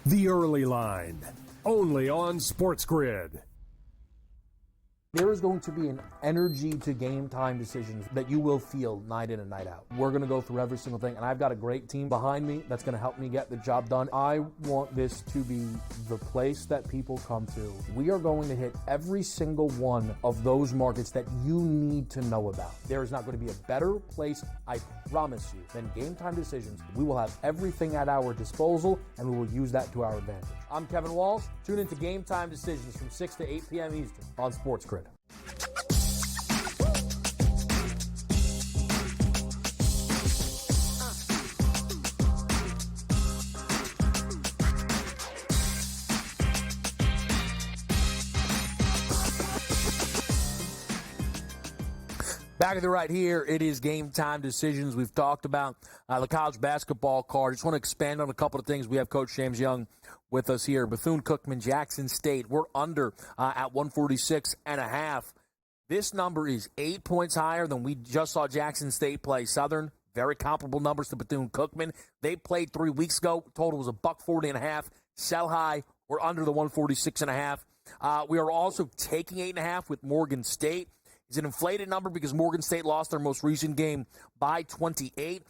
The Early Line, only on SportsGrid. There is going to be an energy to game time decisions that you will feel night in and night out. We're going to go through every single thing, and I've got a great team behind me that's going to help me get the job done. I want this to be the place that people come to. We are going to hit every single one of those markets that you need to know about. There is not going to be a better place, I promise you, than Game Time Decisions. We will have everything at our disposal, and we will use that to our advantage. I'm Kevin Walsh. Tune into Game Time Decisions from 6 to 8 p.m. Eastern on SportsGrid. Back at the right here, it is Game Time Decisions. We've talked about the college basketball card. Just want to expand on a couple of things. We have Coach James Young with us here. Bethune-Cookman, Jackson State. We're under at 146.5. This number is 8 points higher than we just saw Jackson State play Southern. Very comparable numbers to Bethune-Cookman. They played 3 weeks ago. Total was $140.5. Sell high. We're under the 146.5. We are also taking 8.5 with Morgan State. It's an inflated number because Morgan State lost their most recent game by 28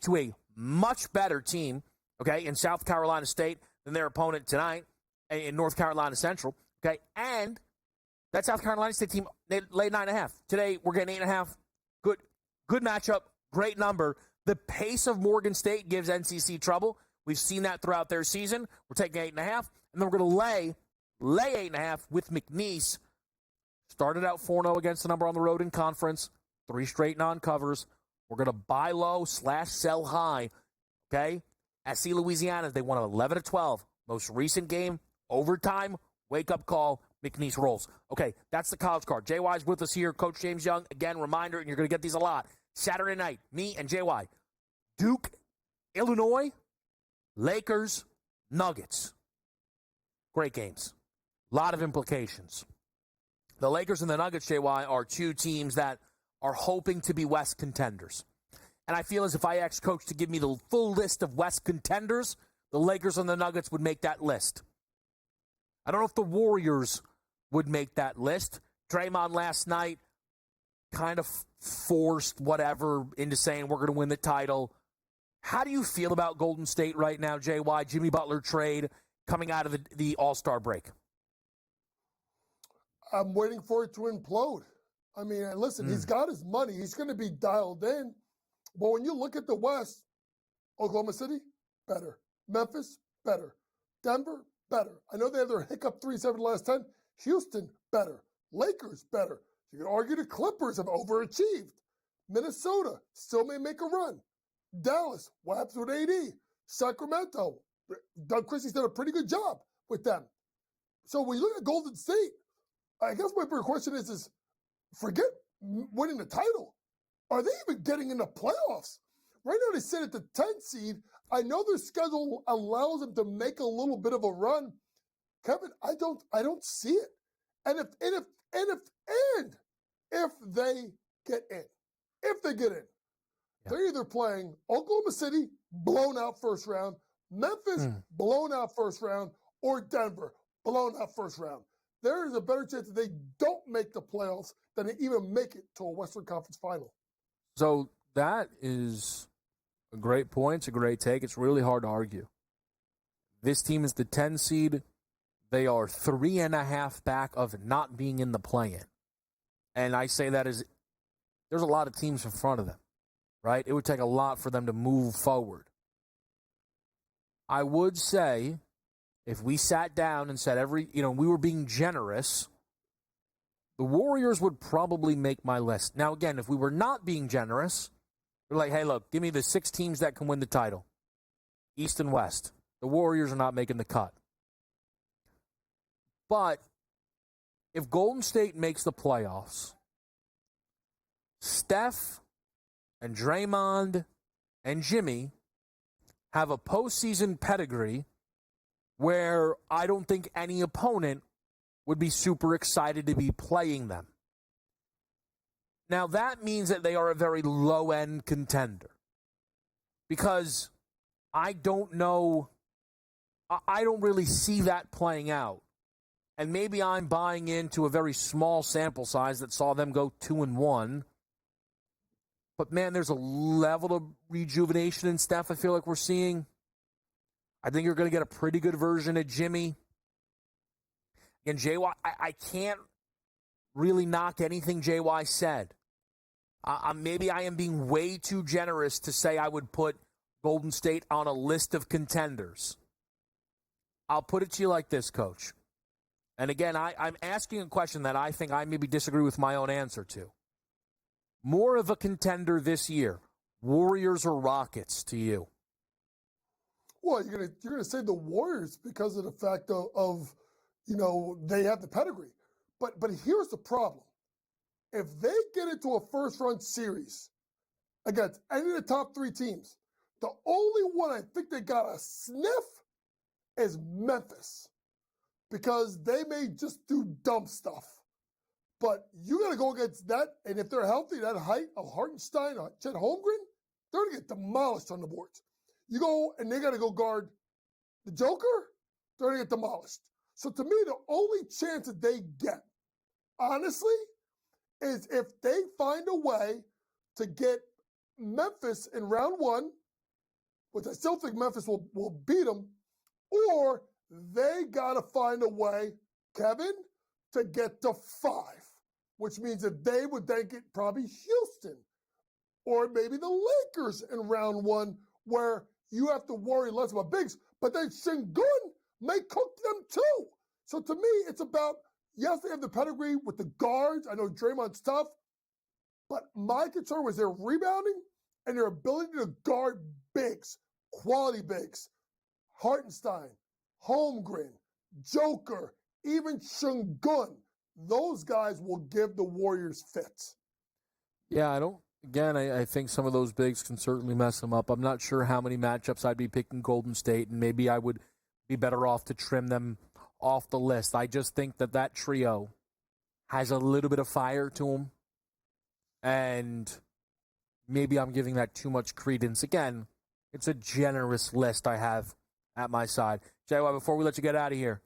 to a much better team, okay, in South Carolina State than their opponent tonight in North Carolina Central. Okay, and that South Carolina State team, they laid 9.5. Today, we're getting 8.5. Good matchup, great number. The pace of Morgan State gives NCC trouble. We've seen that throughout their season. We're taking 8.5, and then we're going to lay 8.5 with McNeese. Started out 4-0 against the number on the road in conference. 3 straight non-covers. We're going to buy low / sell high. Okay? SC Louisiana, they won 11-12. Most recent game, overtime, wake-up call, McNeese rolls. Okay, that's the college card. JY's with us here. Coach James Young, again, reminder, and you're going to get these a lot. Saturday night, me and JY. Duke, Illinois, Lakers, Nuggets. Great games. A lot of implications. The Lakers and the Nuggets, JY, are 2 teams that are hoping to be West contenders. And I feel as if I asked Coach to give me the full list of West contenders, the Lakers and the Nuggets would make that list. I don't know if the Warriors would make that list. Draymond last night kind of forced whatever into saying we're going to win the title. How do you feel about Golden State right now, JY? Jimmy Butler trade coming out of the All-Star break. I'm waiting for it to implode. I mean, listen, he's got his money. He's going to be dialed in. But when you look at the West, Oklahoma City, better. Memphis, better. Denver, better. I know they had their hiccup 3-7 last 10. Houston, better. Lakers, better. You can argue the Clippers have overachieved. Minnesota still may make a run. Dallas, what happens with AD? Sacramento, Doug Christie's done a pretty good job with them. So when you look at Golden State, I guess my bigger question is forget winning the title. Are they even getting in the playoffs? Right now they sit at the 10th seed. I know their schedule allows them to make a little bit of a run. Kevin, I don't see it. And if they get in, they're either playing Oklahoma City, blown out first round, Memphis, blown out first round, or Denver, blown out first round. There is a better chance that they don't make the playoffs than they even make it to a Western Conference final. So that is a great point. It's a great take. It's really hard to argue. This team is the 10 seed. They are 3.5 back of not being in the play-in. And I say that as there's a lot of teams in front of them, right? It would take a lot for them to move forward. I would say if we sat down and said we were being generous, the Warriors would probably make my list. Now, again, if we were not being generous, we're like, hey, look, give me the 6 teams that can win the title, East and West. The Warriors are not making the cut. But if Golden State makes the playoffs, Steph and Draymond and Jimmy have a postseason pedigree where I don't think any opponent would be super excited to be playing them. Now, that means that they are a very low-end contender because I don't really see that playing out. And maybe I'm buying into a very small sample size that saw them go 2-1. But, man, there's a level of rejuvenation in Steph I feel like we're seeing. I think you're going to get a pretty good version of Jimmy. And JY, I can't really knock anything JY said. Maybe I am being way too generous to say I would put Golden State on a list of contenders. I'll put it to you like this, Coach. And again, I'm asking a question that I think I maybe disagree with my own answer to. More of a contender this year, Warriors or Rockets to you? Well, you're gonna say the Warriors because of the fact of they have the pedigree. But here's the problem. If they get into a first-round series against any of the top 3 teams, the only one I think they got a sniff is Memphis because they may just do dumb stuff. But you got to go against that, and if they're healthy, that height of Hartenstein or Chet Holmgren, they're going to get demolished on the boards. You go, and they got to go guard the Joker, they're going to get demolished. So to me, the only chance that they get, honestly, is if they find a way to get Memphis in round 1, which I still think Memphis will beat them, or they got to find a way Kevin, to get to 5, which means that they would then get probably Houston or maybe the Lakers in round 1, where you have to worry less about bigs, but then Şengün may cook them too. So to me, it's about, yes, they have the pedigree with the guards. I know Draymond's tough, but my concern was their rebounding and their ability to guard bigs, quality bigs. Hartenstein, Holmgren, Joker, even Şengün. Those guys will give the Warriors fits. Yeah, I think some of those bigs can certainly mess them up. I'm not sure how many matchups I'd be picking Golden State, and maybe I would be better off to trim them off the list. I just think that trio has a little bit of fire to them, and maybe I'm giving that too much credence. Again, it's a generous list I have at my side. JY, before we let you get out of here,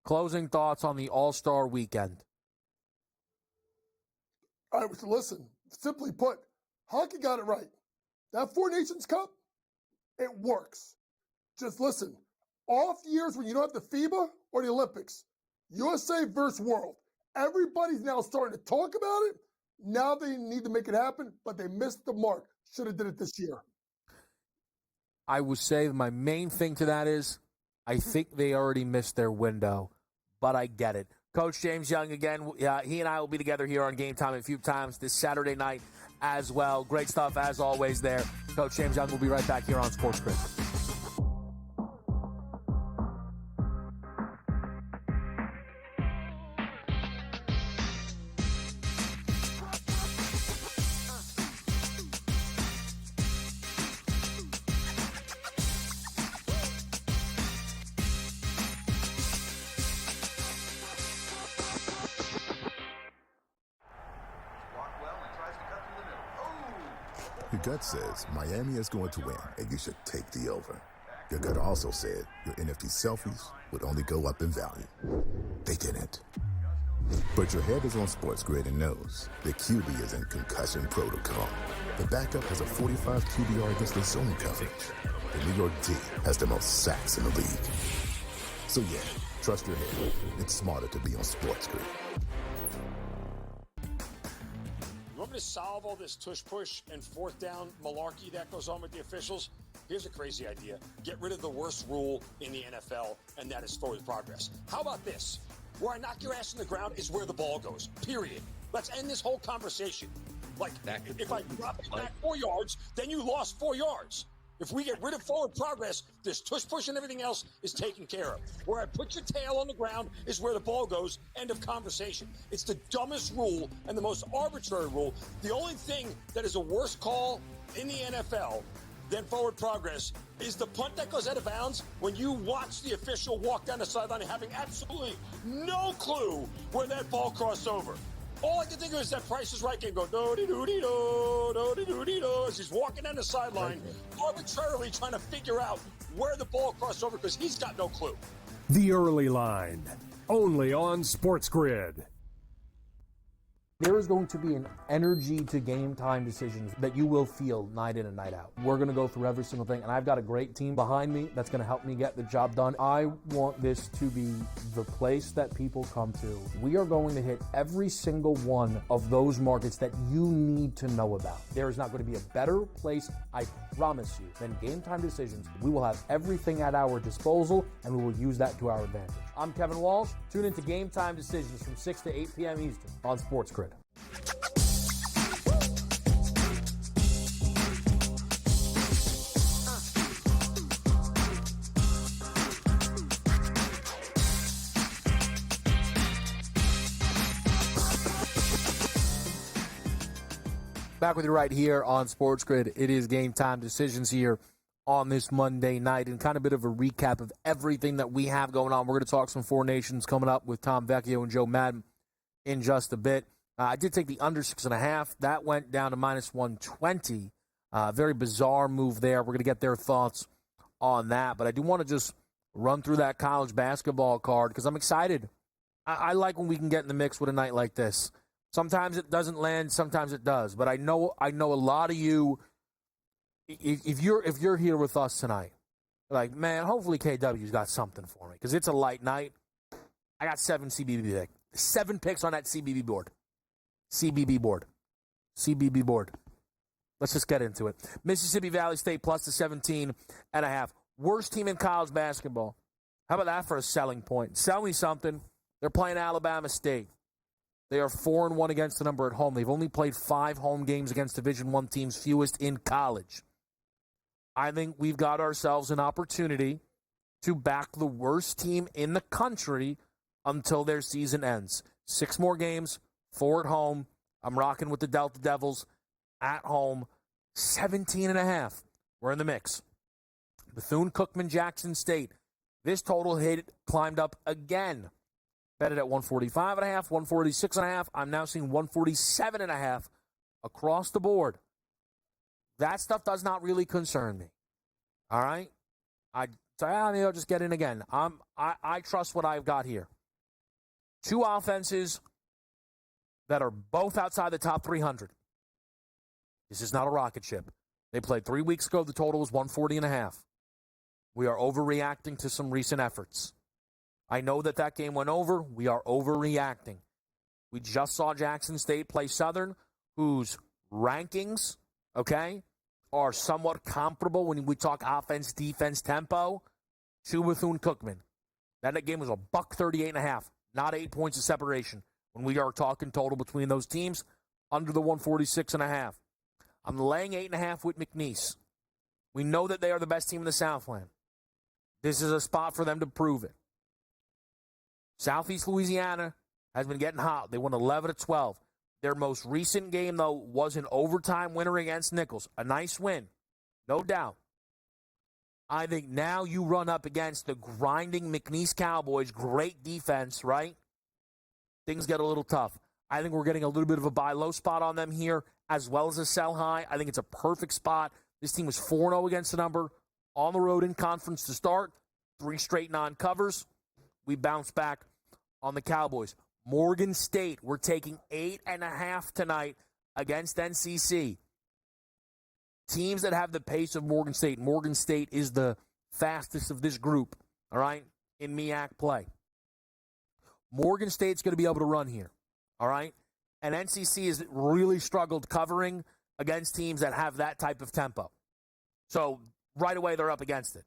closing thoughts on the All-Star weekend. All right, so listen, simply put, hockey got it right. That Four Nations Cup, it works. Just listen, off years when you don't have the FIBA or the Olympics, USA versus world, everybody's now starting to talk about it. Now they need to make it happen, but they missed the mark. Should have did it this year. I would say my main thing to that is I think they already missed their window, but I get it. Coach James Young, again, he and I will be together here on Game Time a few times this Saturday night as well. Great stuff as always there. Coach James Young will be right back here on SportsGrid. Your gut says Miami is going to win, and you should take the over. Your gut also said your NFT selfies would only go up in value. They didn't. But your head is on SportsGrid and knows the QB is in concussion protocol. The backup has a 45 QBR against the zone coverage. The New York D has the most sacks in the league. So yeah, trust your head. It's smarter to be on SportsGrid. You want me to solve all this tush-push and fourth down malarkey that goes on with the officials? Here's a crazy idea. Get rid of the worst rule in the NFL, and that is forward progress. How about this? Where I knock your ass in the ground is where the ball goes, period. Let's end this whole conversation. Like, if I drop it back 4 yards, then you lost 4 yards. If we get rid of forward progress, this tush-push and everything else is taken care of. Where I put your tail on the ground is where the ball goes, end of conversation. It's the dumbest rule and the most arbitrary rule. The only thing that is a worse call in the NFL than forward progress is the punt that goes out of bounds when you watch the official walk down the sideline having absolutely no clue where that ball crossed over. All I can think of is that Price is Right game go do-de-do-de-do, do-de-do-de-do, as he's walking down the sideline, arbitrarily trying to figure out where the ball crossed over because he's got no clue. The Early Line, only on SportsGrid. There is going to be an energy to game time decisions that you will feel night in and night out. We're going to go through every single thing, and I've got a great team behind me that's going to help me get the job done. I want this to be the place that people come to. We are going to hit every single one of those markets that you need to know about. There is not going to be a better place, I promise you, than Game Time Decisions. We will have everything at our disposal, and we will use that to our advantage. I'm Kevin Walsh. Tune into Game Time Decisions from 6 to 8 p.m. Eastern on SportsGrid. Back with you right here on SportsGrid. It is Game Time Decisions here on this Monday night, and kind of a bit of a recap of everything that we have going on. We're going to talk some Four Nations coming up with Tom Vecchio and Joe Madden in just a bit. I did take the under 6.5. That went down to minus 120. Very bizarre move there. We're going to get their thoughts on that. But I do want to just run through that college basketball card because I'm excited. I like when we can get in the mix with a night like this. Sometimes it doesn't land, sometimes it does. But I know a lot of you, if you're here with us tonight, like, man, hopefully KW's got something for me because it's a light night. I got 7 7 picks on that CBB board. CBB board. Let's just get into it. Mississippi Valley State plus the 17.5. Worst team in college basketball. How about that for a selling point? Sell me something. They're playing Alabama State. They are 4-1 against the number at home. They've only played 5 home games against Division I teams, fewest in college. I think we've got ourselves an opportunity to back the worst team in the country until their season ends. 6 more games, 4 at home. I'm rocking with the Delta Devils at home. 17.5. We're in the mix. Bethune-Cookman, Jackson State. This total climbed up again. Bet it at 145.5, 146.5. I'm now seeing 147.5 across the board. That stuff does not really concern me. All right? Maybe I'll just get in again. I trust what I've got here. 2 offenses that are both outside the top 300. This is not a rocket ship. They played 3 weeks ago. The total was 140.5. We are overreacting to some recent efforts. I know that game went over. We are overreacting. We just saw Jackson State play Southern, whose rankings, are somewhat comparable when we talk offense, defense, tempo, to Bethune-Cookman. That game was a $138.5, not 8 points of separation. When we are talking total between those teams, under the 146.5. I'm laying 8.5 with McNeese. We know that they are the best team in the Southland. This is a spot for them to prove it. Southeast Louisiana has been getting hot. They won 11-12. Their most recent game, though, was an overtime winner against Nichols. A nice win, no doubt. I think now you run up against the grinding McNeese Cowboys. Great defense, right? Things get a little tough. I think we're getting a little bit of a buy low spot on them here, as well as a sell high. I think it's a perfect spot. This team was 4-0 against the number on the road in conference to start. 3 straight non-covers. We bounce back on the Cowboys. Morgan State, we're taking 8.5 tonight against NCC. Teams that have the pace of Morgan State. Morgan State is the fastest of this group, all right, in MEAC play. Morgan State's going to be able to run here, all right? And NCC has really struggled covering against teams that have that type of tempo. So right away they're up against it.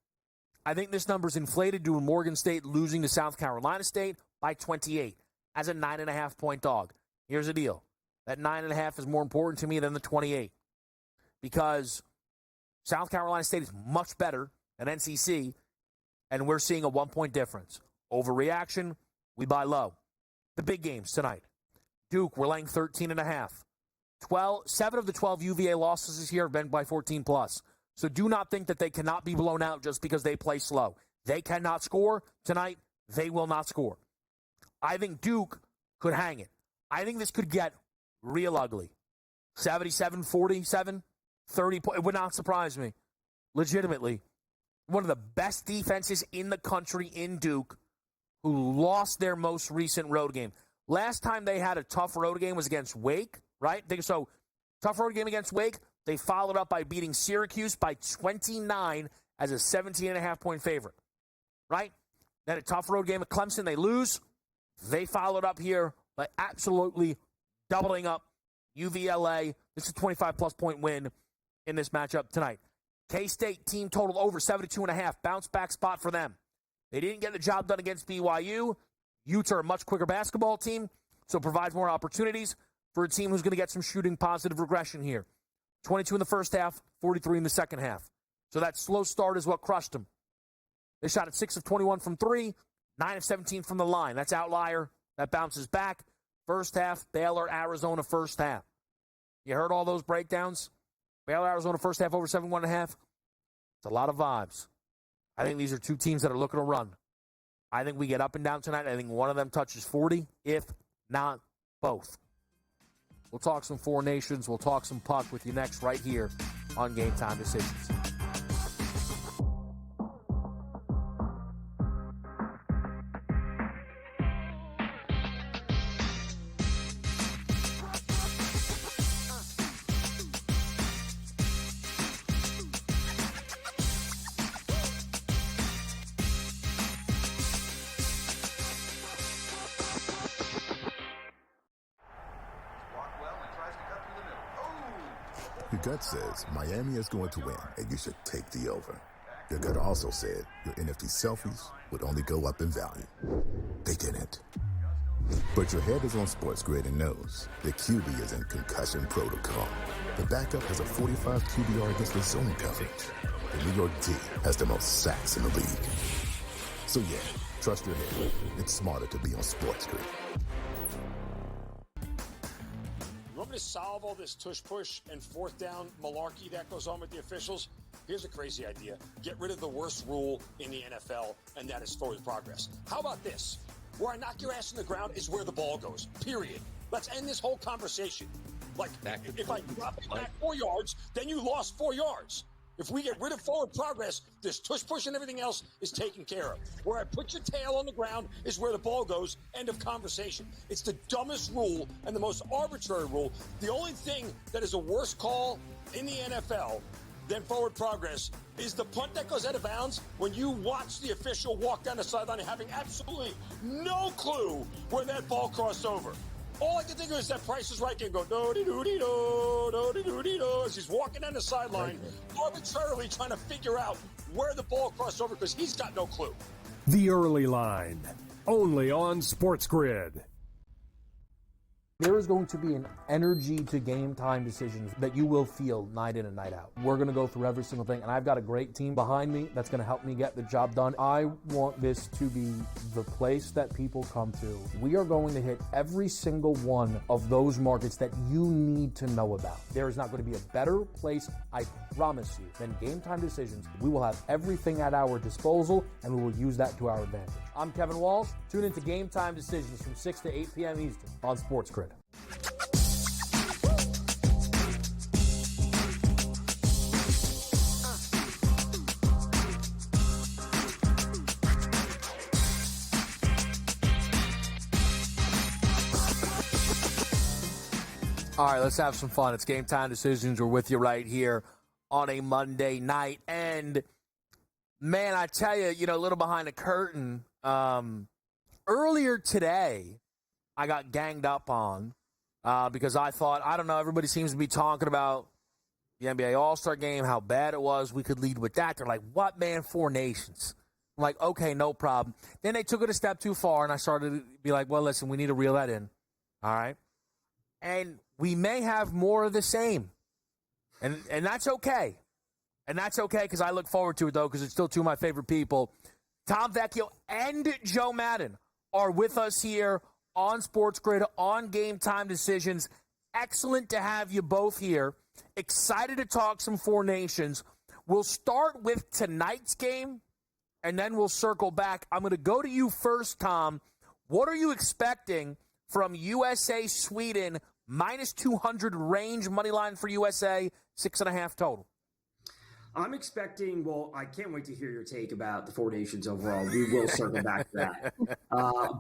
I think this number's inflated due to Morgan State losing to South Carolina State by 28 as a 9.5-point dog. Here's the deal. That 9.5 is more important to me than the 28 because South Carolina State is much better than NCC, and we're seeing a 1-point difference. Overreaction, we buy low. The big games tonight. Duke, we're laying 13.5. 7 of the 12 UVA losses this year have been by 14+. So do not think that they cannot be blown out just because they play slow. They cannot score tonight. They will not score. I think Duke could hang it. I think this could get real ugly. 77-47, 30 points. It would not surprise me. Legitimately. One of the best defenses in the country in Duke, who lost their most recent road game. Last time they had a tough road game was against Wake, right? So, tough road game against Wake. They followed up by beating Syracuse by 29 as a 17.5-point favorite, right? Then a tough road game at Clemson, they lose. They followed up here by absolutely doubling up UVLA. This is a 25-plus point win in this matchup tonight. K-State team total over 72.5. Bounce back spot for them. They didn't get the job done against BYU. Utes are a much quicker basketball team, so it provides more opportunities for a team who's going to get some shooting positive regression here. 22 in the first half, 43 in the second half. So that slow start is what crushed them. They shot at 6 of 21 from 3, 9 of 17 from the line. That's outlier. That bounces back. First half, Baylor, Arizona first half. You heard all those breakdowns? Baylor, Arizona first half over 71.5. It's a lot of vibes. I think these are 2 teams that are looking to run. I think we get up and down tonight. I think one of them touches 40, if not both. We'll talk some Four Nations. We'll talk some puck with you next right here on Game Time Decisions. Your gut says Miami is going to win, and you should take the over. Your gut also said your NFT selfies would only go up in value. They didn't. But your head is on SportsGrid and knows the QB is in concussion protocol. The backup has a 45 QBR against the zone coverage. The New York D has the most sacks in the league. So yeah, trust your head. It's smarter to be on SportsGrid. You want me to solve all this tush-push and fourth down malarkey that goes on with the officials? Here's a crazy idea. Get rid of the worst rule in the NFL, and that is forward progress. How about this? Where I knock your ass in the ground is where the ball goes, period. Let's end this whole conversation. Like, if I drop you back 4 yards, then you lost 4 yards. If we get rid of forward progress, this tush-push and everything else is taken care of. Where I put your tail on the ground is where the ball goes, end of conversation. It's the dumbest rule and the most arbitrary rule. The only thing that is a worse call in the NFL than forward progress is the punt that goes out of bounds when you watch the official walk down the sideline having absolutely no clue where that ball crossed over. All I can think of is that Price is Right game go do-de-do-de-do, do-de-do-de-do, as he's walking down the sideline, arbitrarily trying to figure out where the ball crossed over because he's got no clue. The Early Line, only on SportsGrid. There is going to be an energy to game time decisions that you will feel night in and night out. We're going to go through every single thing, and I've got a great team behind me that's going to help me get the job done. I want this to be the place that people come to. We are going to hit every single one of those markets that you need to know about. There is not going to be a better place, I promise you, than Game Time Decisions. We will have everything at our disposal, and we will use that to our advantage. I'm Kevin Walsh. Tune into Game Time Decisions from 6 to 8 p.m. Eastern on SportsGrid. All right, let's have some fun. It's Game Time Decisions. We're with you right here on a Monday night. And, man, I tell you, a little behind the curtain, earlier today I got ganged up on because I thought, I don't know, everybody seems to be talking about the NBA All-Star Game, how bad it was. We could lead with that. They're like, what, man, 4 nations? I'm like, okay, no problem. Then they took it a step too far, and I started to be like, well, listen, we need to reel that in. All right? And we may have more of the same. And that's okay. And that's okay because I look forward to it, though, because it's still two of my favorite people. Tom Vecchio and Joe Madden are with us here on SportsGrid, on Game Time Decisions. Excellent to have you both here. Excited to talk some 4 nations. We'll start with tonight's game, and then we'll circle back. I'm going to go to you first, Tom. What are you expecting from USA-Sweden, minus 200 range, money line for USA, 6.5 total? I'm expecting, well, I can't wait to hear your take about the 4 nations overall. We will circle back to that.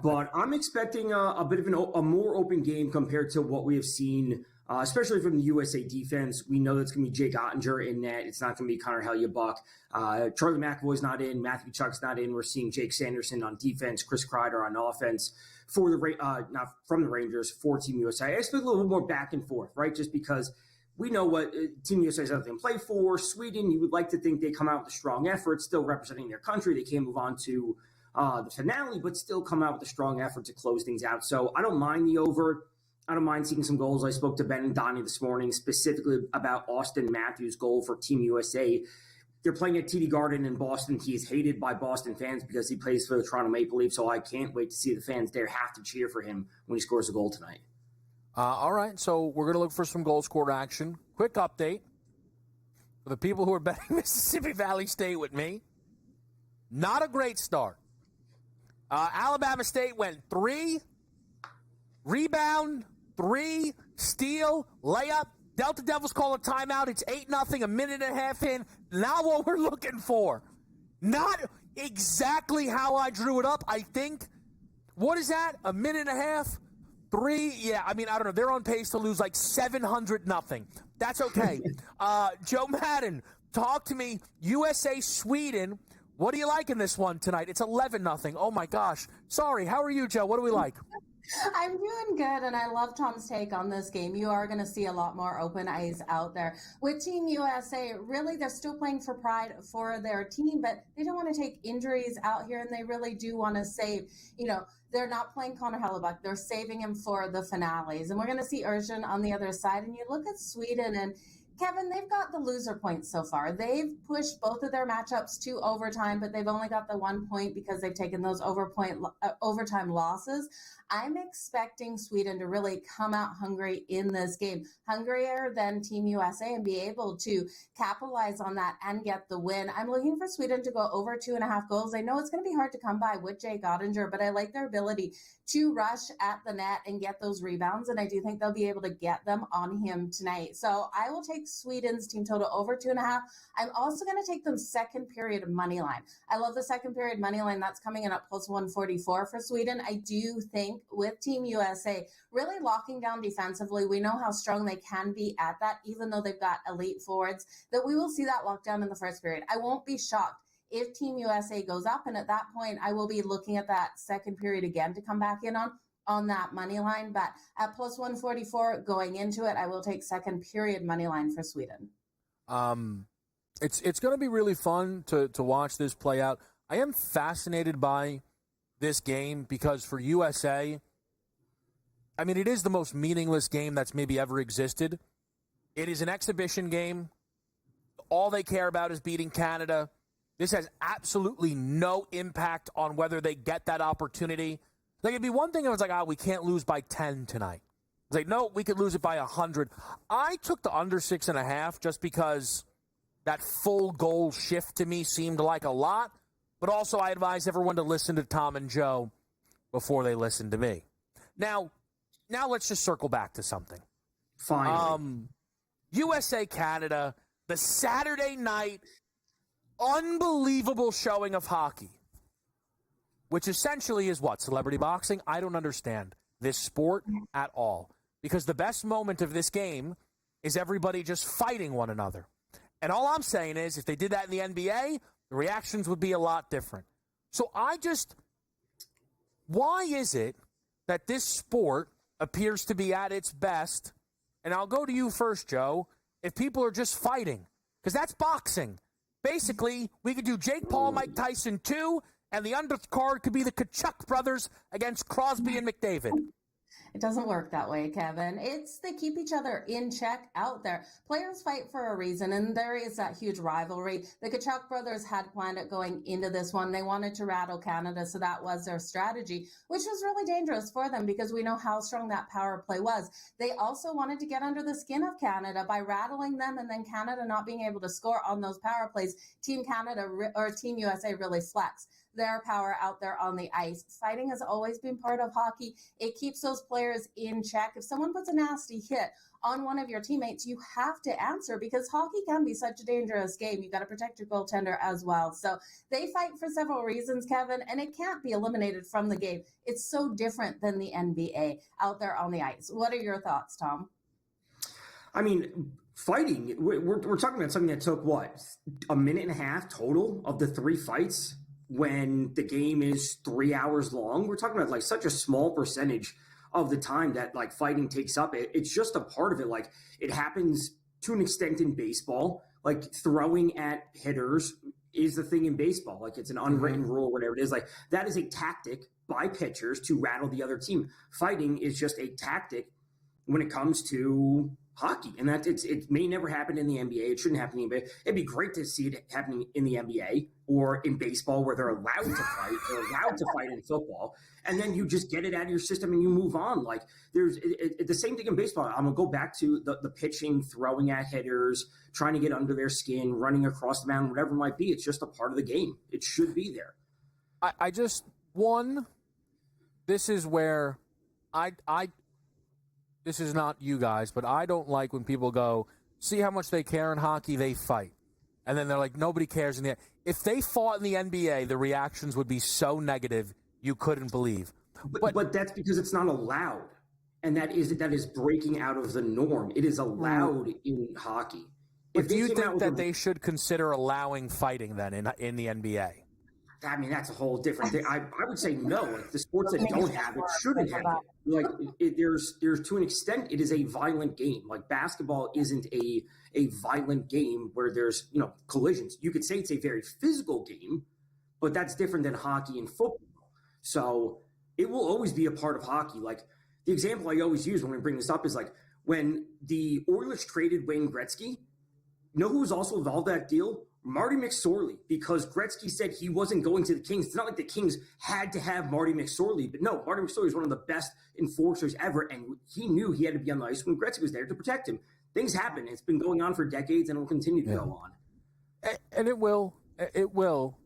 But I'm expecting a bit of a more open game compared to what we have seen, especially from the USA defense. We know that's going to be Jake Ottinger in net. It's not going to be Connor Hellebuyck. Charlie McAvoy's not in. Matthew Chuck's not in. We're seeing Jake Sanderson on defense, Chris Kreider on offense for the not from the Rangers for Team USA. I expect a little bit more back and forth, right? Just because we know what Team USA has everything to play for. Sweden, you would like to think they come out with a strong effort, still representing their country. They can't move on to the finale, but still come out with a strong effort to close things out. So I don't mind the over. I don't mind seeing some goals. I spoke to Ben and Donnie this morning specifically about Austin Matthews' goal for Team USA. They're playing at TD Garden in Boston. He is hated by Boston fans because he plays for the Toronto Maple Leafs, so I can't wait to see the fans there have to cheer for him when he scores a goal tonight. All right, so we're going to look for some goal scorer action. Quick update for the people who are betting Mississippi Valley State with me. Not a great start. Alabama State went 3, rebound, 3, steal, layup. Delta Devils call a timeout. It's 8-0, a minute and a half in. Not what we're looking for. Not exactly how I drew it up. I think, what is that, a minute and a half? 3, yeah, I mean, I don't know. They're on pace to lose like 700-0. That's okay. Joe Madden, talk to me. USA-Sweden, what do you like in this one tonight? It's 11-0. Oh, my gosh. Sorry, how are you, Joe? What do we like? I'm doing good, and I love Tom's take on this game. You are going to see a lot more open eyes out there. With Team USA, really, they're still playing for pride for their team, but they don't want to take injuries out here, and they really do want to save, they're not playing Connor Hellebuck. They're saving him for the finales. And we're going to see Erjan on the other side. And you look at Sweden, and Kevin, they've got the loser points so far. They've pushed both of their matchups to overtime, but they've only got the 1 point because they've taken those overtime losses. I'm expecting Sweden to really come out hungry in this game, hungrier than Team USA, and be able to capitalize on that and get the win. I'm looking for Sweden to go over 2.5 goals. I know it's going to be hard to come by with Jay Gottinger, but I like their ability to rush at the net and get those rebounds, and I do think they'll be able to get them on him tonight. So I will take Sweden's team total over 2.5. I'm also going to take them second period money line. I love the second period money line. That's coming in at plus 144 for Sweden. I do think with Team USA really locking down defensively, we know how strong they can be at that, even though they've got elite forwards, that we will see that lockdown in the first period. I won't be shocked if Team USA goes up, and at that point, I will be looking at that second period again to come back in on that money line. But at plus 144 going into it, I will take second period money line for Sweden. It's going to be really fun to watch this play out. I am fascinated by this game because for USA, I mean, it is the most meaningless game that's maybe ever existed. It is an exhibition game. All they care about is beating Canada. This has absolutely no impact on whether they get that opportunity. Like, it'd be one thing if it's like, we can't lose by 10 tonight. It's like, no, we could lose it by 100. I took the under 6.5 just because that full goal shift to me seemed like a lot. But also, I advise everyone to listen to Tom and Joe before they listen to me. Now let's just circle back to something. Fine. USA-Canada, the Saturday night unbelievable showing of hockey, which essentially is what? Celebrity boxing? I don't understand this sport at all. Because the best moment of this game is everybody just fighting one another. And all I'm saying is, if they did that in the NBA, the reactions would be a lot different. So why is it that this sport appears to be at its best? And I'll go to you first, Joe. If people are just fighting, because that's boxing. Basically, we could do Jake Paul, Mike Tyson 2, and the undercard could be the Kachuk brothers against Crosby and McDavid. It doesn't work that way, Kevin. They keep each other in check out there. Players fight for a reason, and there is that huge rivalry. The Kachuk brothers had planned it going into this one. They wanted to rattle Canada, so that was their strategy, which was really dangerous for them because we know how strong that power play was. They also wanted to get under the skin of Canada by rattling them, and then Canada not being able to score on those power plays. Team USA really flexed their power out there on the ice. Fighting has always been part of hockey. It keeps those players in check. If someone puts a nasty hit on one of your teammates, you have to answer because hockey can be such a dangerous game. You've got to protect your goaltender as well. So they fight for several reasons, Kevin, and it can't be eliminated from the game. It's so different than the NBA out there on the ice. What are your thoughts, Tom? I mean, fighting, we're talking about something that took, a minute and a half total of the 3 fights when the game is 3 hours long. We're talking about such a small percentage of the time that fighting takes up. It's just a part of it. It happens to an extent in baseball. Throwing at hitters is the thing in baseball. It's an unwritten rule, whatever it is. That is a tactic by pitchers to rattle the other team. Fighting is just a tactic when it comes to hockey, and that it may never happen in the NBA. It shouldn't happen in the NBA. It'd be great to see it happening in the NBA or in baseball where they're allowed to fight. They're allowed to fight in football, and then you just get it out of your system and you move on. There's the same thing in baseball. I'm gonna go back to the pitching, throwing at hitters, trying to get under their skin, running across the mound, whatever it might be. It's just a part of the game. It should be there. This is where this is not you guys, but I don't like when people go, see how much they care in hockey, they fight. And then they're like, nobody cares in the – if they fought in the NBA, the reactions would be so negative you couldn't believe. But that's because it's not allowed. And that is breaking out of the norm. It is allowed in hockey. But do you think that they should consider allowing fighting then in the NBA? I mean, that's a whole different thing. I would say no. Like, the sports that don't have it shouldn't have it. Like, there's to an extent, it is a violent game. Like, basketball isn't a violent game where there's, collisions. You could say it's a very physical game, but that's different than hockey and football. So it will always be a part of hockey. Like, the example I always use when we bring this up is like when the Oilers traded Wayne Gretzky, you know who was also involved in that deal? Marty McSorley, because Gretzky said he wasn't going to the Kings. It's not like the Kings had to have Marty McSorley, but no, Marty McSorley is one of the best enforcers ever, and he knew he had to be on the ice when Gretzky was there to protect him. Things happen. It's been going on for decades, and it will continue to go on. And it will. It will.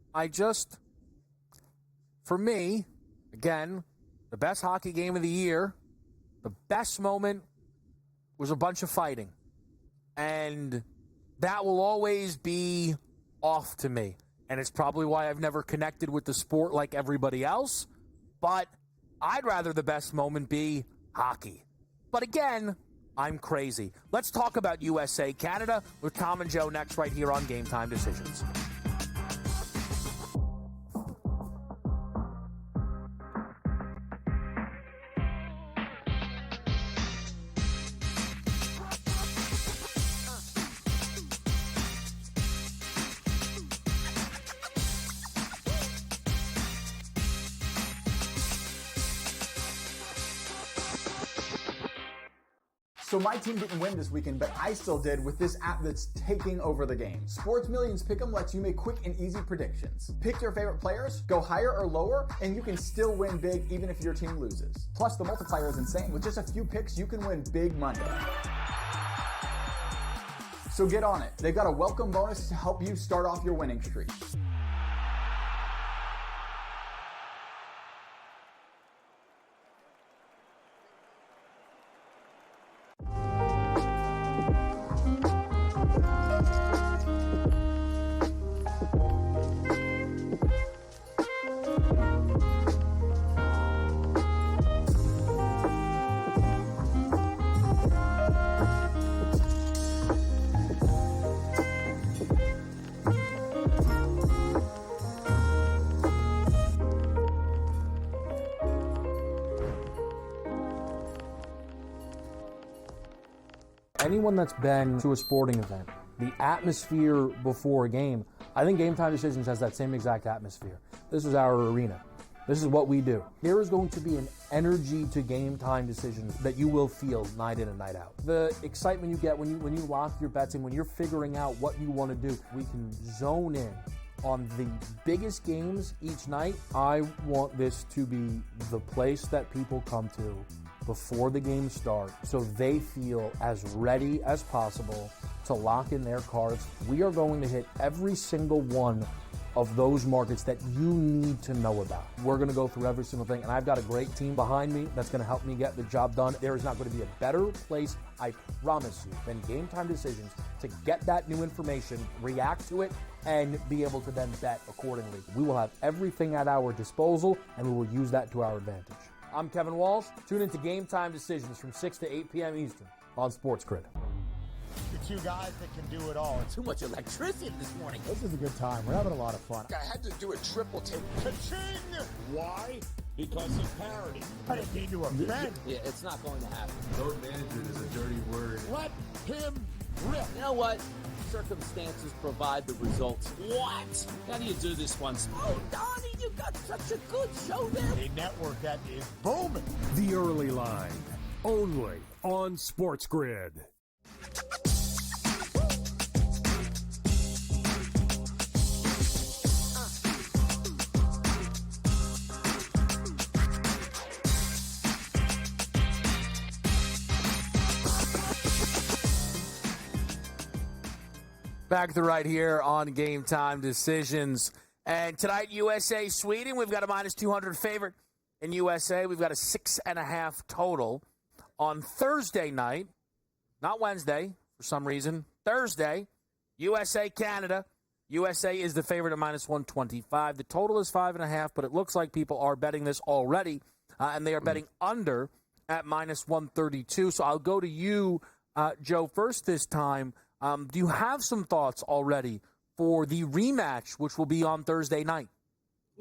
For me, again, the best hockey game of the year, the best moment was a bunch of fighting. And that will always be off to me. And it's probably why I've never connected with the sport like everybody else. But I'd rather the best moment be hockey. But again, I'm crazy. Let's talk about USA Canada with Tom and Joe next right here on Game Time Decisions. So my team didn't win this weekend, but I still did with this app that's taking over the game. Sports Millions Pick'em lets you make quick and easy predictions. Pick your favorite players, go higher or lower, and you can still win big even if your team loses. Plus, the multiplier is insane. With just a few picks, you can win big money. So get on it. They've got a welcome bonus to help you start off your winning streak. Anyone that's been to a sporting event, the atmosphere before a game, I think Game Time Decisions has that same exact atmosphere. This is our arena. This is what we do. There is going to be an energy to Game Time Decisions that you will feel night in and night out. The excitement you get when you lock your bets in, when you're figuring out what you want to do, we can zone in on the biggest games each night. I want this to be the place that people come to before the game starts so they feel as ready as possible to lock in their cards. We are going to hit every single one of those markets that you need to know about. We're going to go through every single thing, and I've got a great team behind me that's going to help me get the job done. There is not going to be a better place, I promise you, than Game Time Decisions to get that new information, react to it, and be able to then bet accordingly. We will have everything at our disposal, and we will use that to our advantage. I'm Kevin Walsh. Tune into Game Time Decisions from 6 to 8 p.m. Eastern on SportsGrid. The two guys that can do it all. Too much electricity this morning. This is a good time. We're having a lot of fun. I had to do a triple take. Ka-ching! Why? Because of parity. I didn't mean to offend. Yeah, it's not going to happen. Load management is a dirty word. Let him rip. You know what? Circumstances provide the results. What? How do you do this once? Oh, Donnie, you got such a good show there. A network that is booming. The Early Line, only on SportsGrid. Back to right here on Game Time Decisions. And tonight, USA Sweden. We've got a minus 200 favorite in USA. We've got a 6.5 total. On Thursday night, not Wednesday for some reason, Thursday, USA Canada. USA is the favorite at minus 125. The total is 5.5, but it looks like people are betting this already, and they are betting under at minus 132. So I'll go to you, Joe, first this time. Do you have some thoughts already for the rematch, which will be on Thursday night?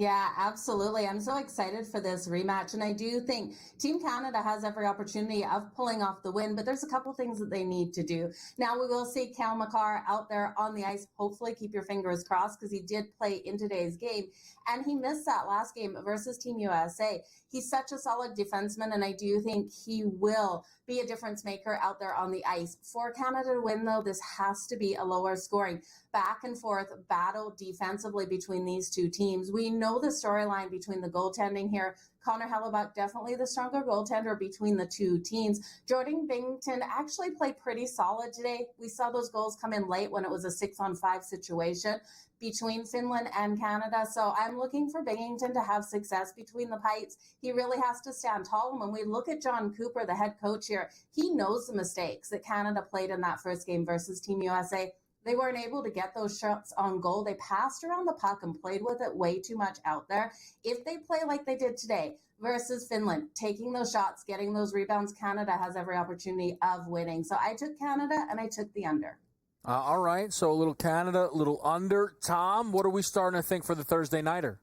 Yeah, absolutely. I'm so excited for this rematch. And I do think Team Canada has every opportunity of pulling off the win, but there's a couple things that they need to do. Now, we will see Cale Makar out there on the ice. Hopefully, keep your fingers crossed, because he did play in today's game. And he missed that last game versus Team USA. He's such a solid defenseman, and I do think he will be a difference maker out there on the ice. For Canada to win, though, this has to be a lower scoring, back and forth battle defensively between these two teams. We know the storyline between the goaltending here. Connor Hellebuck, definitely the stronger goaltender between the two teams. Jordan Binnington actually played pretty solid today. We saw those goals come in late when it was a 6-on-5 situation between Finland and Canada. So I'm looking for Binnington to have success between the pipes. He really has to stand tall. And when we look at John Cooper, the head coach here, he knows the mistakes that Canada played in that first game versus Team USA. They weren't able to get those shots on goal. They passed around the puck and played with it way too much out there. If they play like they did today versus Finland, taking those shots, getting those rebounds, Canada has every opportunity of winning. So I took Canada and I took the under. All right, so a little Canada, a little under. Tom, what are we starting to think for the Thursday nighter?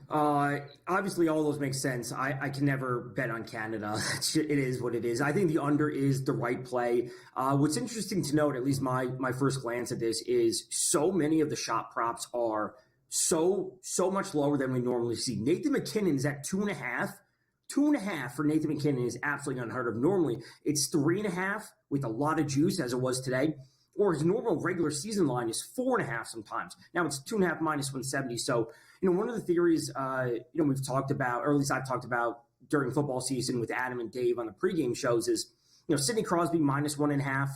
Obviously, all those make sense. I can never bet on Canada. It is what it is. I think the under is the right play. What's interesting to note, at least my first glance at this, is so many of the shot props are so much lower than we normally see. Nathan McKinnon is at 2.5. 2.5 for Nathan McKinnon is absolutely unheard of. Normally, it's 3.5 with a lot of juice, as it was today. Or his normal regular season line is 4.5 sometimes. Now it's 2.5 minus 170. So, one of the theories, we've talked about, or at least I've talked about during football season with Adam and Dave on the pregame shows is, Sidney Crosby minus 1.5,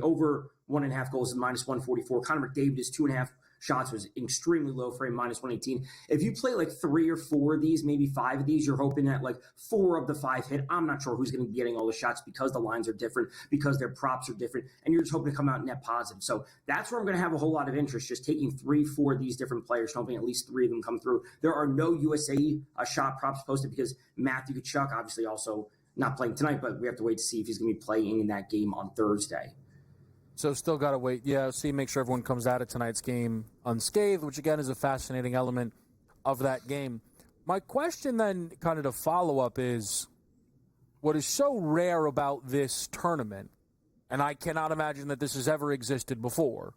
over 1.5 goals is minus 144. Connor McDavid is 2.5 shots, was extremely low for him, minus 118. If you play like 3 or 4 of these, maybe 5 of these, you're hoping that like 4 of the 5 hit. I'm not sure who's going to be getting all the shots because the lines are different, because their props are different, and you're just hoping to come out net positive. So that's where I'm going to have a whole lot of interest, just taking 3, 4 of these different players, hoping at least 3 of them come through. There are no USA shot props posted because Matthew Tkachuk obviously also not playing tonight, but we have to wait to see if he's going to be playing in that game on Thursday. So still got to wait. Yeah, make sure everyone comes out of tonight's game unscathed, which, again, is a fascinating element of that game. My question then, kind of to follow up, is what is so rare about this tournament, and I cannot imagine that this has ever existed before,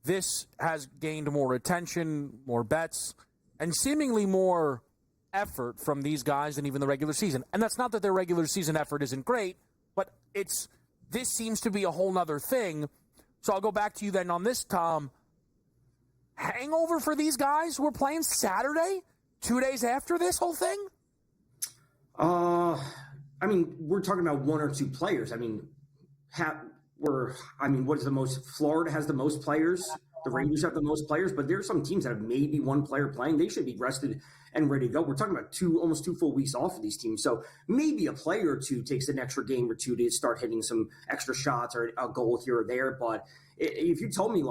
this has gained more attention, more bets, and seemingly more effort from these guys than even the regular season. And that's not that their regular season effort isn't great, but this seems to be a whole nother thing. So I'll go back to you then on this, Tom. Hangover for these guys who are playing Saturday, 2 days after this whole thing? We're talking about 1 or 2 players. What is the most? Florida has the most players. The Rangers have the most players, but there are some teams that have maybe 1 player playing. They should be rested and ready to go. We're talking about almost 2 full weeks off of these teams. So maybe a player or 2 takes an extra game or 2 to start hitting some extra shots or a goal here or there. But if you told me,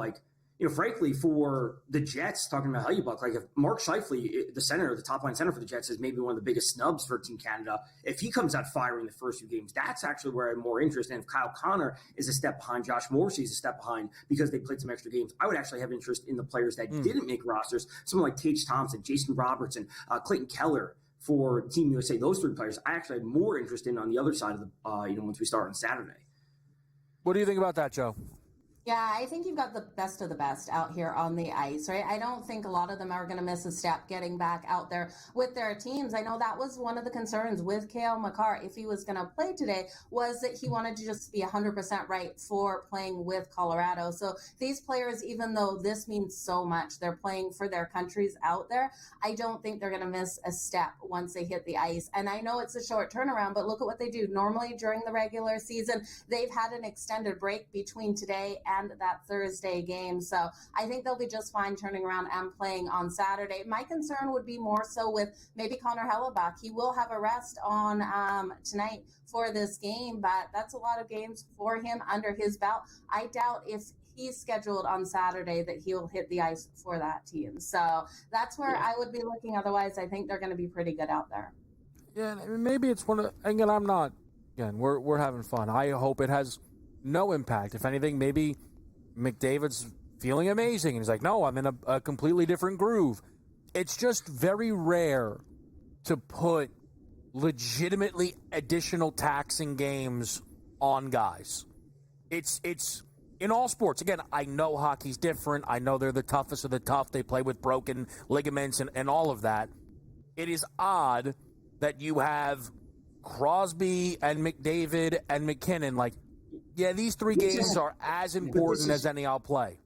frankly, for the Jets, talking about Hellebuck, if Mark Scheifele, the top-line center for the Jets, is maybe one of the biggest snubs for Team Canada, if he comes out firing the first 2 games, that's actually where I'm more interested. And if Kyle Connor is a step behind, Josh Morrissey is a step behind because they played some extra games, I would actually have interest in the players that didn't make rosters, someone like Tage Thompson, Jason Robertson, Clayton Keller for Team USA. Those 3 players, I actually have more interest in on the other side of the, once we start on Saturday. What do you think about that, Joe? Yeah, I think you've got the best of the best out here on the ice, right? I don't think a lot of them are going to miss a step getting back out there with their teams. I know that was one of the concerns with Cale Makar, if he was going to play today, was that he wanted to just be 100% right for playing with Colorado. So these players, even though this means so much, they're playing for their countries out there, I don't think they're going to miss a step once they hit the ice. And I know it's a short turnaround, but look at what they do. Normally during the regular season, they've had an extended break between today and that Thursday game. So I think they'll be just fine turning around and playing on Saturday. My concern would be more so with maybe Connor Hellebuck. He will have a rest on tonight for this game, but that's a lot of games for him under his belt. I doubt if he's scheduled on Saturday that he'll hit the ice for that team. So that's where I would be looking. Otherwise, I think they're going to be pretty good out there. Yeah, maybe it's one of, again, we're having fun. I hope it has no impact. If anything, maybe McDavid's feeling amazing. And he's like, no, I'm in a completely different groove. it's just very rare to put legitimately additional taxing games on guys. It's in all sports. Again, I know hockey's different. I know they're the toughest of the tough. They play with broken ligaments and all of that. It is odd that you have Crosby and McDavid and McKinnon. Like, yeah, these three games are as important as any I'll play.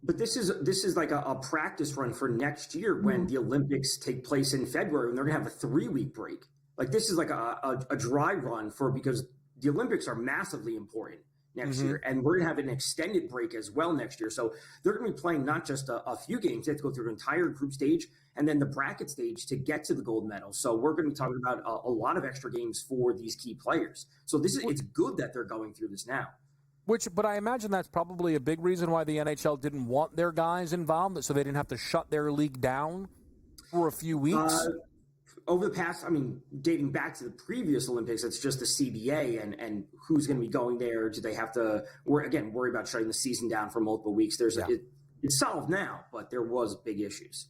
But this is like a practice run for next year when the Olympics take place in February, and they're going to have a 3-week break. Like, this is like a dry run because the Olympics are massively important next year, and we're going to have an extended break as well next year. So they're going to be playing not just a few games. They have to go through an entire group stage and then the bracket stage to get to the gold medal. So we're going to be talking about a lot of extra games for these key players. So it's good that they're going through this now. But I imagine that's probably a big reason why the NHL didn't want their guys involved, so they didn't have to shut their league down for a few weeks. Over the past, dating back to the previous Olympics, it's just the CBA and who's going to be going there. Do they have to, worry about shutting the season down for multiple weeks? It's solved now, but there was big issues.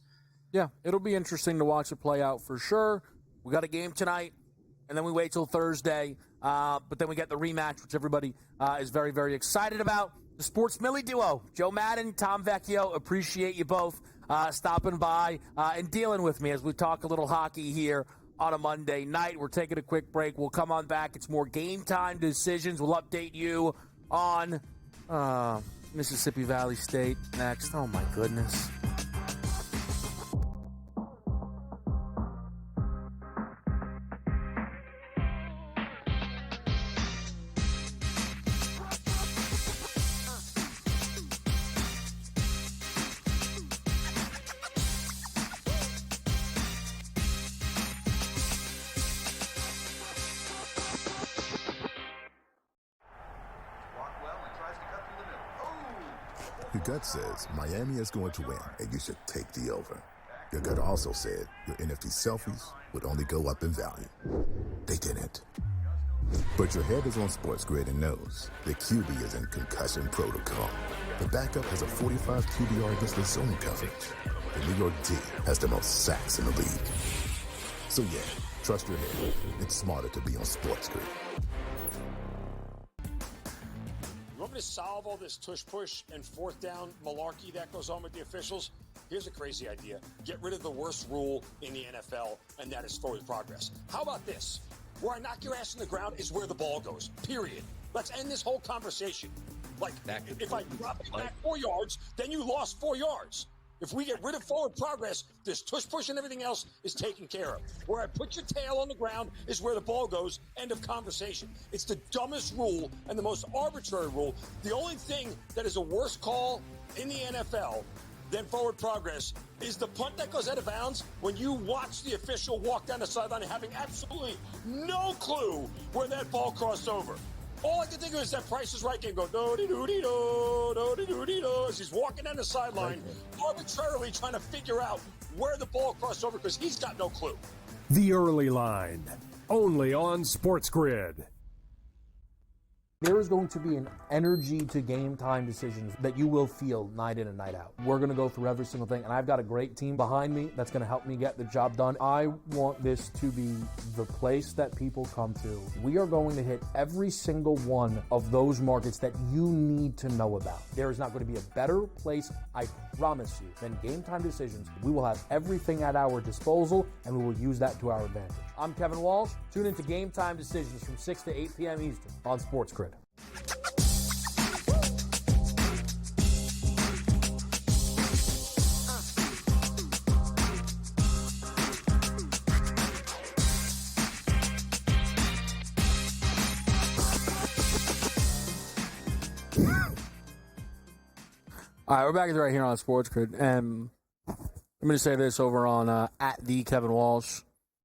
Yeah, it'll be interesting to watch it play out for sure. We got a game tonight, and then we wait till Thursday. But then we get the rematch, which everybody is very, very excited about. The Sports Millie duo, Joe Madden, Tom Vecchio, appreciate you both stopping by and dealing with me as we talk a little hockey here on a Monday night. We're taking a quick break. We'll come on back. It's more Game Time decisions. We'll update you on Mississippi Valley State next. Oh, my goodness. Your gut says Miami is going to win, and you should take the over. Your gut also said your NFT selfies would only go up in value. They didn't. But your head is on SportsGrid and knows the QB is in concussion protocol. The backup has a 45 QBR against the zone coverage. The New York D has the most sacks in the league. So yeah, trust your head. It's smarter to be on SportsGrid. You want me to solve all this tush-push and fourth down malarkey that goes on with the officials? Here's a crazy idea. Get rid of the worst rule in the NFL, and that is forward progress. How about this? Where I knock your ass in the ground is where the ball goes, period. Let's end this whole conversation. Like, if I drop it back 4 yards, then you lost 4 yards. If we get rid of forward progress, this tush-push and everything else is taken care of. Where I put your tail on the ground is where the ball goes, end of conversation. It's the dumbest rule and the most arbitrary rule. The only thing that is a worse call in the NFL than forward progress is the punt that goes out of bounds when you watch the official walk down the sideline and having absolutely no clue where that ball crossed over. All I can think of is that Price is Right game go do-de-do-de-do, do-de-do-de-do, as he's walking down the sideline, arbitrarily trying to figure out where the ball crossed over because he's got no clue. The Early Line, only on SportsGrid. There is going to be an energy to game time decisions that you will feel night in and night out. We're going to go through every single thing, and I've got a great team behind me that's going to help me get the job done. I want this to be the place that people come to. We are going to hit every single one of those markets that you need to know about. There is not going to be a better place, I promise you, than Game Time Decisions. We will have everything at our disposal, and we will use that to our advantage. I'm Kevin Walsh. Tune into Game Time Decisions from 6 to 8 p.m. Eastern on SportsGrid. All right, we're back right here on SportsGrid, and I'm going to say this over on at the Kevin Walsh.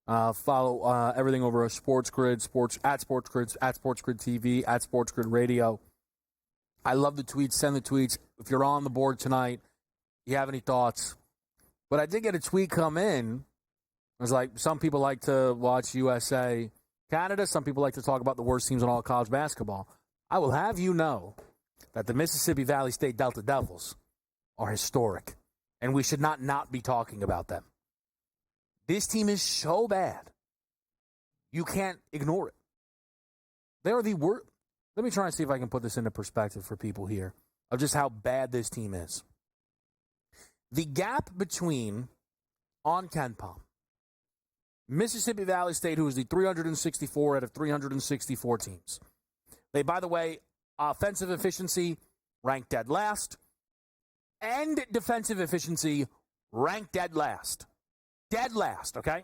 Follow everything over at SportsGrid, at SportsGrid TV, at SportsGrid Radio. I love the tweets. Send the tweets. If you're on the board tonight, you have any thoughts? But I did get a tweet come in. It was like, some people like to watch USA Canada. Some people like to talk about the worst teams in all college basketball. I will have you know that the Mississippi Valley State Delta Devils are historic, and we should not be talking about them. This team is so bad. You can't ignore it. They are the worst. Let me try and see if I can put this into perspective for people here of just how bad this team is. The gap between, on KenPom, Mississippi Valley State, who is the 364 out of 364 teams. They, by the way, offensive efficiency ranked dead last, and defensive efficiency ranked dead last. Dead last, okay?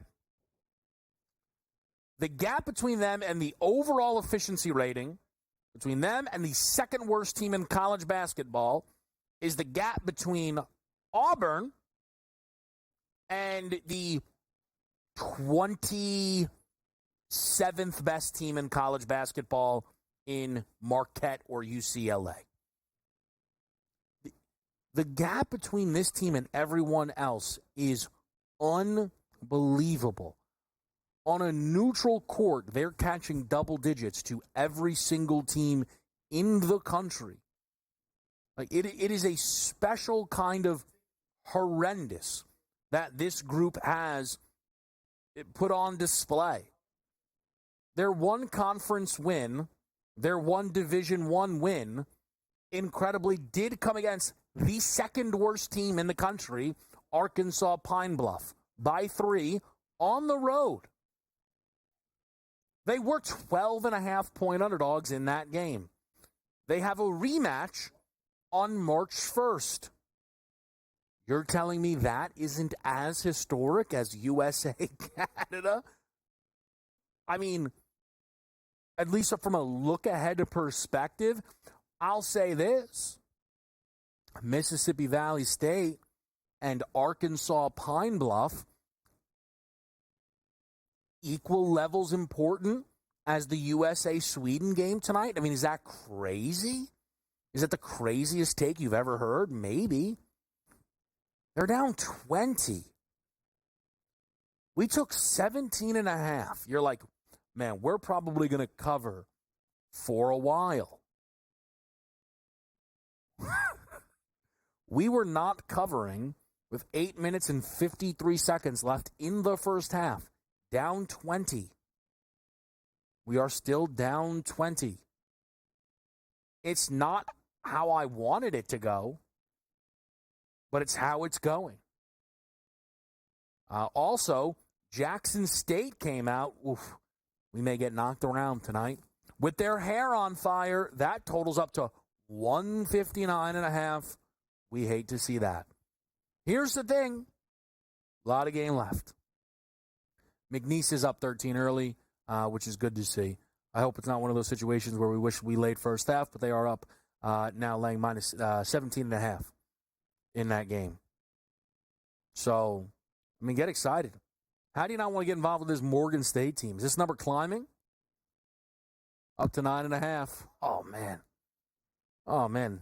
The gap between them and the overall efficiency rating, between them and the second worst team in college basketball, is the gap between Auburn and the 27th best team in college basketball in Marquette or UCLA. The gap between this team and everyone else is unbelievable. On a neutral court, they're catching double digits to every single team in the country. Like it is a special kind of horrendous that this group has put on display. Their one conference win, their one Division I win, incredibly did come against the second worst team in the country, Arkansas Pine Bluff, by 3 on the road. They were 12.5-point underdogs in that game. They have a rematch on March 1st. You're telling me that isn't as historic as USA Canada? I mean, at least from a look-ahead perspective, I'll say this. Mississippi Valley State and Arkansas Pine Bluff, equal levels important as the USA-Sweden game tonight? I mean, is that crazy? Is that the craziest take you've ever heard? Maybe. They're down 20. We took 17.5. You're like, man, we're probably going to cover for a while. We were not covering with 8 minutes and 53 seconds left in the first half. Down 20. We are still down 20. It's not how I wanted it to go, but it's how it's going. Also, Jackson State came out. Oof, we may get knocked around tonight. With their hair on fire, that totals up to 159.5. We hate to see that. Here's the thing. A lot of game left. McNeese is up 13 early, which is good to see. I hope it's not one of those situations where we wish we laid first half, but they are up now laying minus 17.5 in that game. So, I mean, get excited. How do you not want to get involved with this Morgan State team? Is this number climbing? Up to 9.5. Oh, man. Oh, man.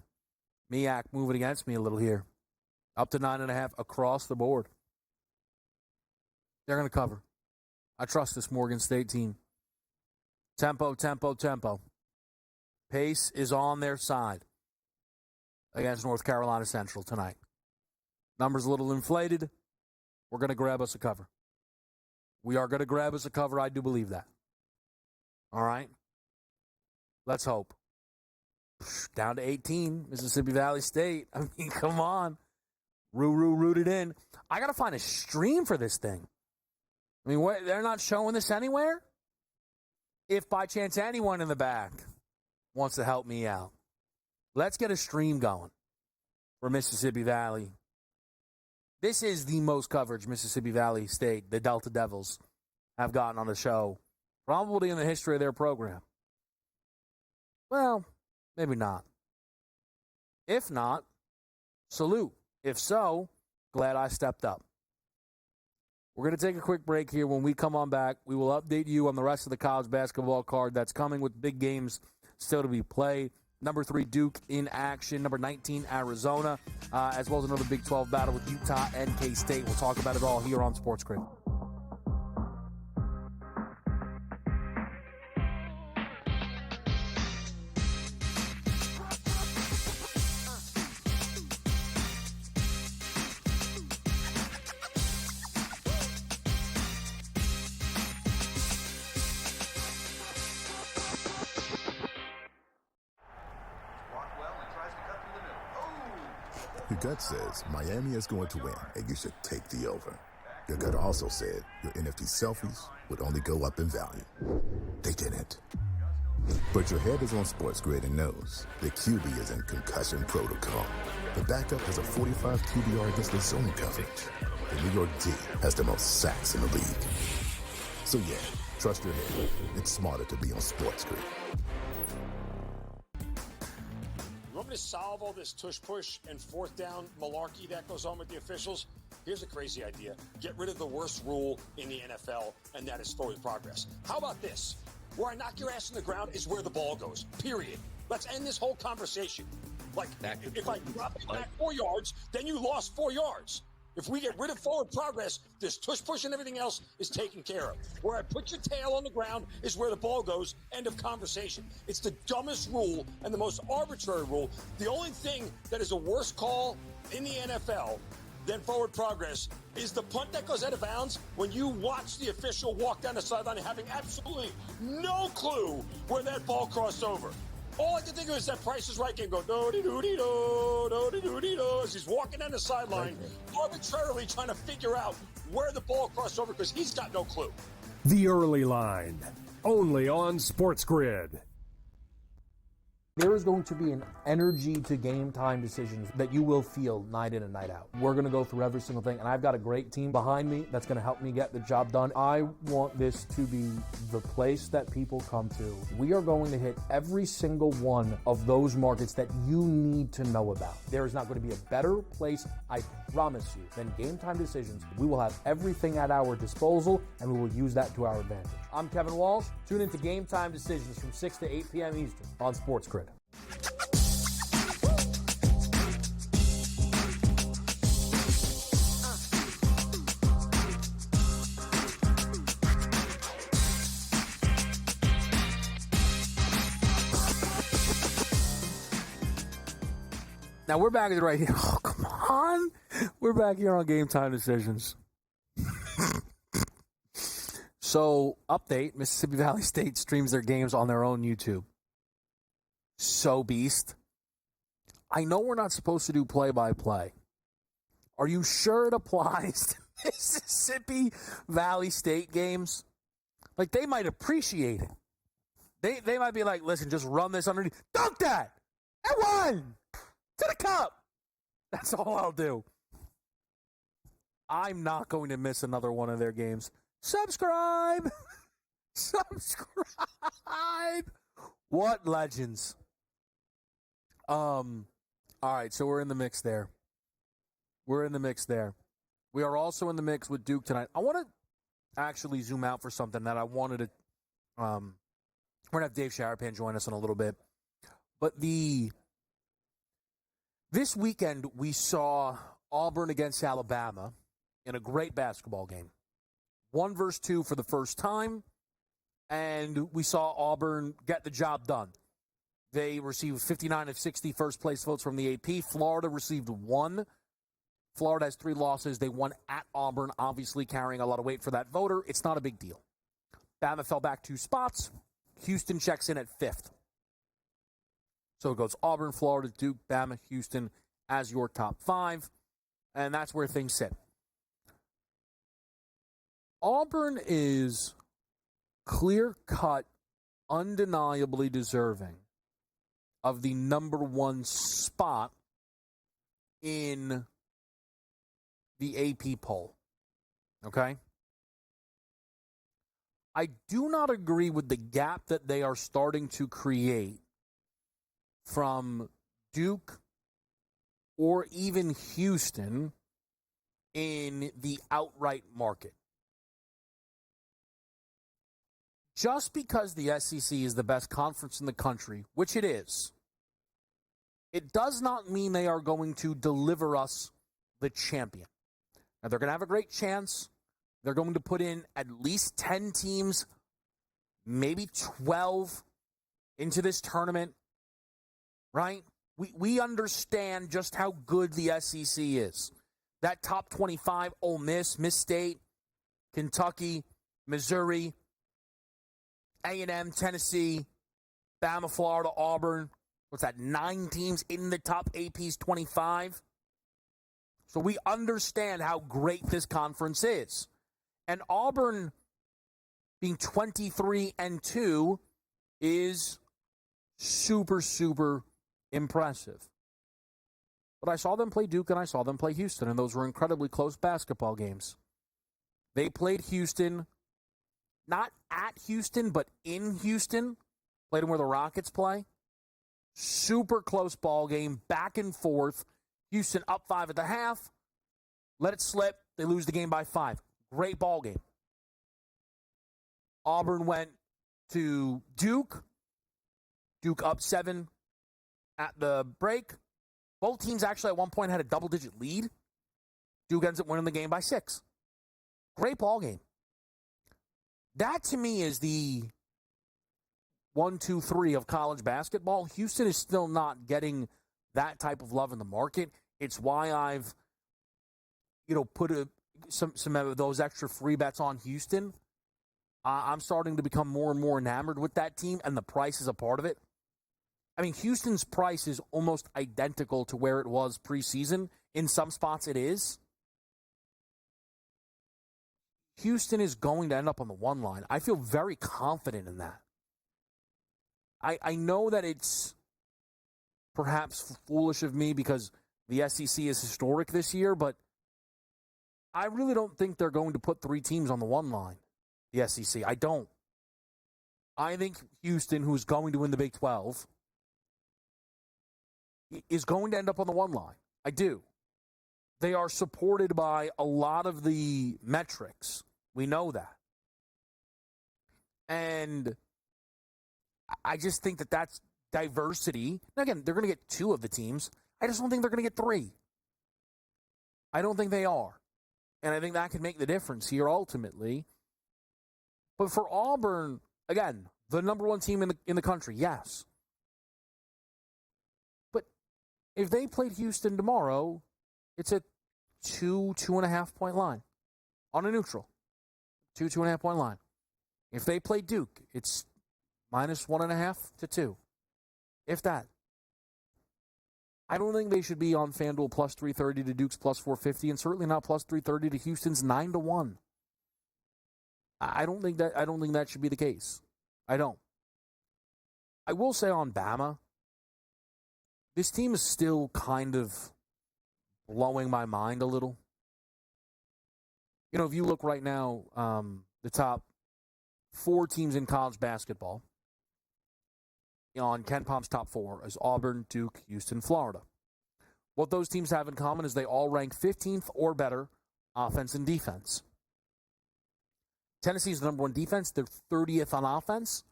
Miak moving against me a little here. Up to 9.5 across the board. They're going to cover. I trust this Morgan State team. Tempo, tempo, tempo. Pace is on their side against North Carolina Central tonight. Numbers a little inflated. We're going to grab us a cover. We are going to grab us a cover. I do believe that. All right? Let's hope. Down to 18, Mississippi Valley State. I mean, come on. Rooted in. I got to find a stream for this thing. I mean, they're not showing this anywhere? If by chance anyone in the back wants to help me out, let's get a stream going for Mississippi Valley. This is the most coverage Mississippi Valley State, the Delta Devils, have gotten on the show, probably in the history of their program. Well, maybe not. If not, salute. If so, glad I stepped up. We're going to take a quick break here. When we come on back, we will update you on the rest of the college basketball card that's coming with big games still to be played. Number 3, Duke in action. Number 19, Arizona, as well as another Big 12 battle with Utah and K-State. We'll talk about it all here on SportsGrid. Your gut says Miami is going to win, and you should take the over. Your gut also said your NFT selfies would only go up in value. They didn't. But your head is on SportsGrid and knows the QB is in concussion protocol. The backup has a 45 QBR against the zone coverage. The New York D has the most sacks in the league. So yeah, trust your head. It's smarter to be on SportsGrid. You want me to solve all this tush-push and fourth down malarkey that goes on with the officials? Here's a crazy idea. Get rid of the worst rule in the NFL, and that is forward progress. How about this? Where I knock your ass in the ground is where the ball goes, period. Let's end this whole conversation. Like, if I drop you back 4 yards, then you lost 4 yards. If we get rid of forward progress, this tush-push and everything else is taken care of. Where I put your tail on the ground is where the ball goes, end of conversation. It's the dumbest rule and the most arbitrary rule. The only thing that is a worse call in the NFL than forward progress is the punt that goes out of bounds when you watch the official walk down the sideline having absolutely no clue where that ball crossed over. All I can think of is that Price is Right game go do-de-do-de-do, do-de-do-de-do, as he's walking down the sideline, arbitrarily trying to figure out where the ball crossed over because he's got no clue. The Early Line, only on SportsGrid. There is going to be an energy to game time decisions that you will feel night in and night out. We're going to go through every single thing, and I've got a great team behind me that's going to help me get the job done. I want this to be the place that people come to. We are going to hit every single one of those markets that you need to know about. There is not going to be a better place, I promise you, than Game Time Decisions. We will have everything at our disposal, and we will use that to our advantage. I'm Kevin Walsh. Tune into Game Time Decisions from 6 to 8 p.m. Eastern on SportsGrid. Now we're back at right here. Oh, come on. We're back here on Game Time Decisions. So, update, Mississippi Valley State streams their games on their own YouTube. So beast. I know we're not supposed to do play-by-play. Are you sure it applies to Mississippi Valley State games? Like, they might appreciate it. They might be like, listen, just run this underneath. Dunk that! And one! To the cup! That's all I'll do. I'm not going to miss another one of their games. Subscribe! Subscribe! What legends. All right, so we're in the mix there. We are also in the mix with Duke tonight. I want to actually zoom out for something that I wanted to, we're going to have Dave Sharapan join us in a little bit. But this weekend we saw Auburn against Alabama in a great basketball game. 1-2 for the first time, and we saw Auburn get the job done. They received 59 of 60 first-place votes from the AP. Florida received 1. Florida has 3 losses. They won at Auburn, obviously carrying a lot of weight for that voter. It's not a big deal. Bama fell back 2 spots. Houston checks in at 5th. So it goes Auburn, Florida, Duke, Bama, Houston as your top 5, and that's where things sit. Auburn is clear-cut, undeniably deserving of the number 1 spot in the AP poll. Okay? I do not agree with the gap that they are starting to create from Duke or even Houston in the outright market. Just because the SEC is the best conference in the country, which it is, it does not mean they are going to deliver us the champion. Now, they're going to have a great chance. They're going to put in at least 10 teams, maybe 12 into this tournament, right? We understand just how good the SEC is. That top 25, Ole Miss, Miss State, Kentucky, Missouri, A&M, Tennessee, Bama, Florida, Auburn. What's that, 9 teams in the top AP's 25? So we understand how great this conference is. And Auburn being 23-2 is super, super impressive. But I saw them play Duke and I saw them play Houston, and those were incredibly close basketball games. They played Houston, not at Houston, but in Houston. Played them where the Rockets play. Super close ball game, back and forth. Houston up 5 at the half. Let it slip. They lose the game by 5. Great ball game. Auburn went to Duke. Duke up 7 at the break. Both teams actually at one point had a double-digit lead. Duke ends up winning the game by 6. Great ball game. That, to me, is the 1, 2, 3 of college basketball. Houston is still not getting that type of love in the market. It's why I've, put some of those extra free bets on Houston. I'm starting to become more and more enamored with that team, and the price is a part of it. I mean, Houston's price is almost identical to where it was preseason. In some spots, it is. Houston is going to end up on the 1 line. I feel very confident in that. I know that it's perhaps foolish of me because the SEC is historic this year, but I really don't think they're going to put 3 teams on the 1 line, the SEC. I don't. I think Houston, who's going to win the Big 12, is going to end up on the 1 line. I do. They are supported by a lot of the metrics. We know that. And I just think that that's diversity. Now, again, they're going to get 2 of the teams. I just don't think they're going to get 3. I don't think they are. And I think that could make the difference here ultimately. But for Auburn, again, the number 1 team in the country, yes. But if they played Houston tomorrow, it's a 2.5 point line on a neutral. 2.5 point line. If they play Duke, it's -1.5 to 2. If that. I don't think they should be on FanDuel +330 to Duke's +450, and certainly not +330 to Houston's 9-1. I don't think that should be the case. I don't. I will say on Bama, this team is still kind of blowing my mind a little. If you look right now, the top 4 teams in college basketball, on Ken Palm's top 4 is Auburn, Duke, Houston, Florida. What those teams have in common is they all rank 15th or better offense and defense. Tennessee is the number 1 defense. They're 30th on offense.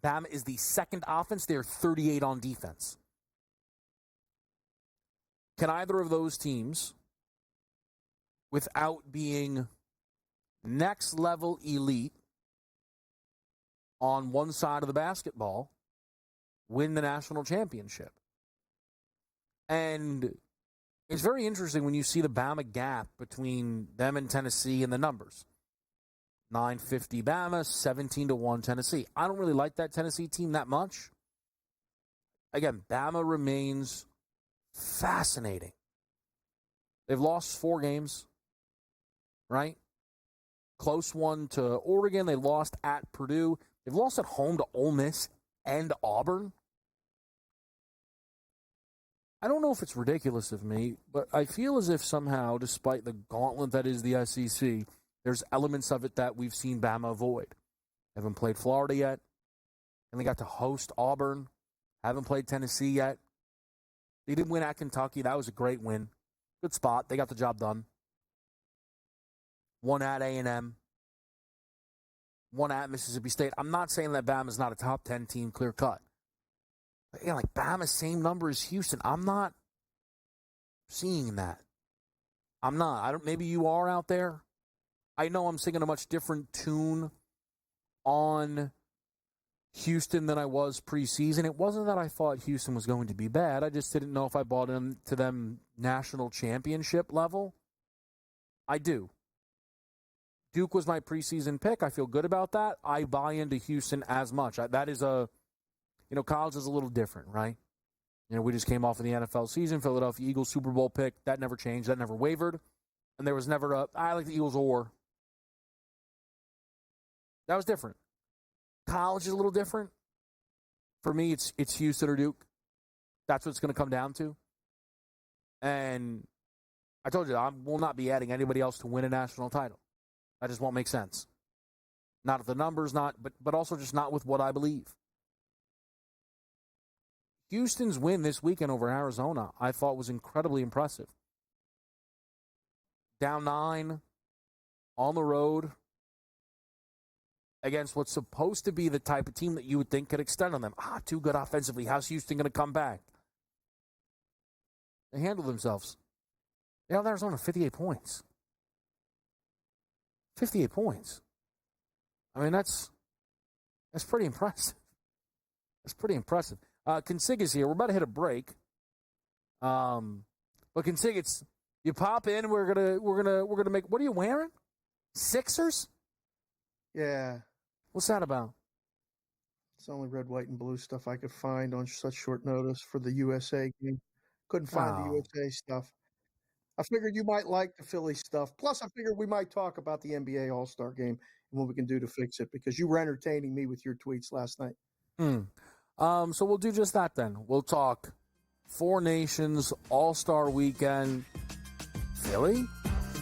Bama is the 2nd offense. They're 38 on defense. Can either of those teams, without being next level elite on one side of the basketball, win the national championship? And it's very interesting when you see the Bama gap between them and Tennessee and the numbers. 950 Bama, 17-1 Tennessee. I don't really like that Tennessee team that much. Again, Bama remains fascinating. They've lost 4 games, right? Close one to Oregon. They lost at Purdue. They've lost at home to Ole Miss and Auburn. I don't know if it's ridiculous of me, but I feel as if somehow, despite the gauntlet that is the SEC, there's elements of it that we've seen Bama avoid. Haven't played Florida yet, and they got to host Auburn. Haven't played Tennessee yet. They did win at Kentucky. That was a great win. Good spot. They got the job done. One at A&M. One at Mississippi State. I'm not saying that Bama's not a top 10 team clear cut. But yeah, like Bama, same number as Houston. I'm not seeing that. I'm not. Maybe you are out there. I know I'm singing a much different tune on Houston than I was preseason. It wasn't that I thought Houston was going to be bad. I just didn't know if I bought into them national championship level. I do. Duke was my preseason pick. I feel good about that. I buy into Houston as much. That is college is a little different, right? We just came off of the NFL season. Philadelphia Eagles Super Bowl pick. That never changed. That never wavered. And there was never I like the Eagles or. That was different. College is a little different. For me, it's Houston or Duke. That's what it's going to come down to. And I told you, I will not be adding anybody else to win a national title. That just won't make sense. Not if the numbers, but also just not with what I believe. Houston's win this weekend over Arizona, I thought was incredibly impressive. Down 9, on the road, against what's supposed to be the type of team that you would think could extend on them. Too good offensively. How's Houston going to come back? They handled themselves. They held Arizona 58 points. 58 points. I mean, that's pretty impressive. That's pretty impressive. Consiga's here. We're about to hit a break. But Consig, you pop in. We're gonna make. What are you wearing? Sixers? Yeah. What's that about? It's the only red, white, and blue stuff I could find on such short notice for the USA game. Couldn't find the USA stuff. I figured you might like the Philly stuff. Plus, I figured we might talk about the NBA All-Star game and what we can do to fix it because you were entertaining me with your tweets last night. So we'll do just that then. We'll talk Four Nations All-Star Weekend. Philly?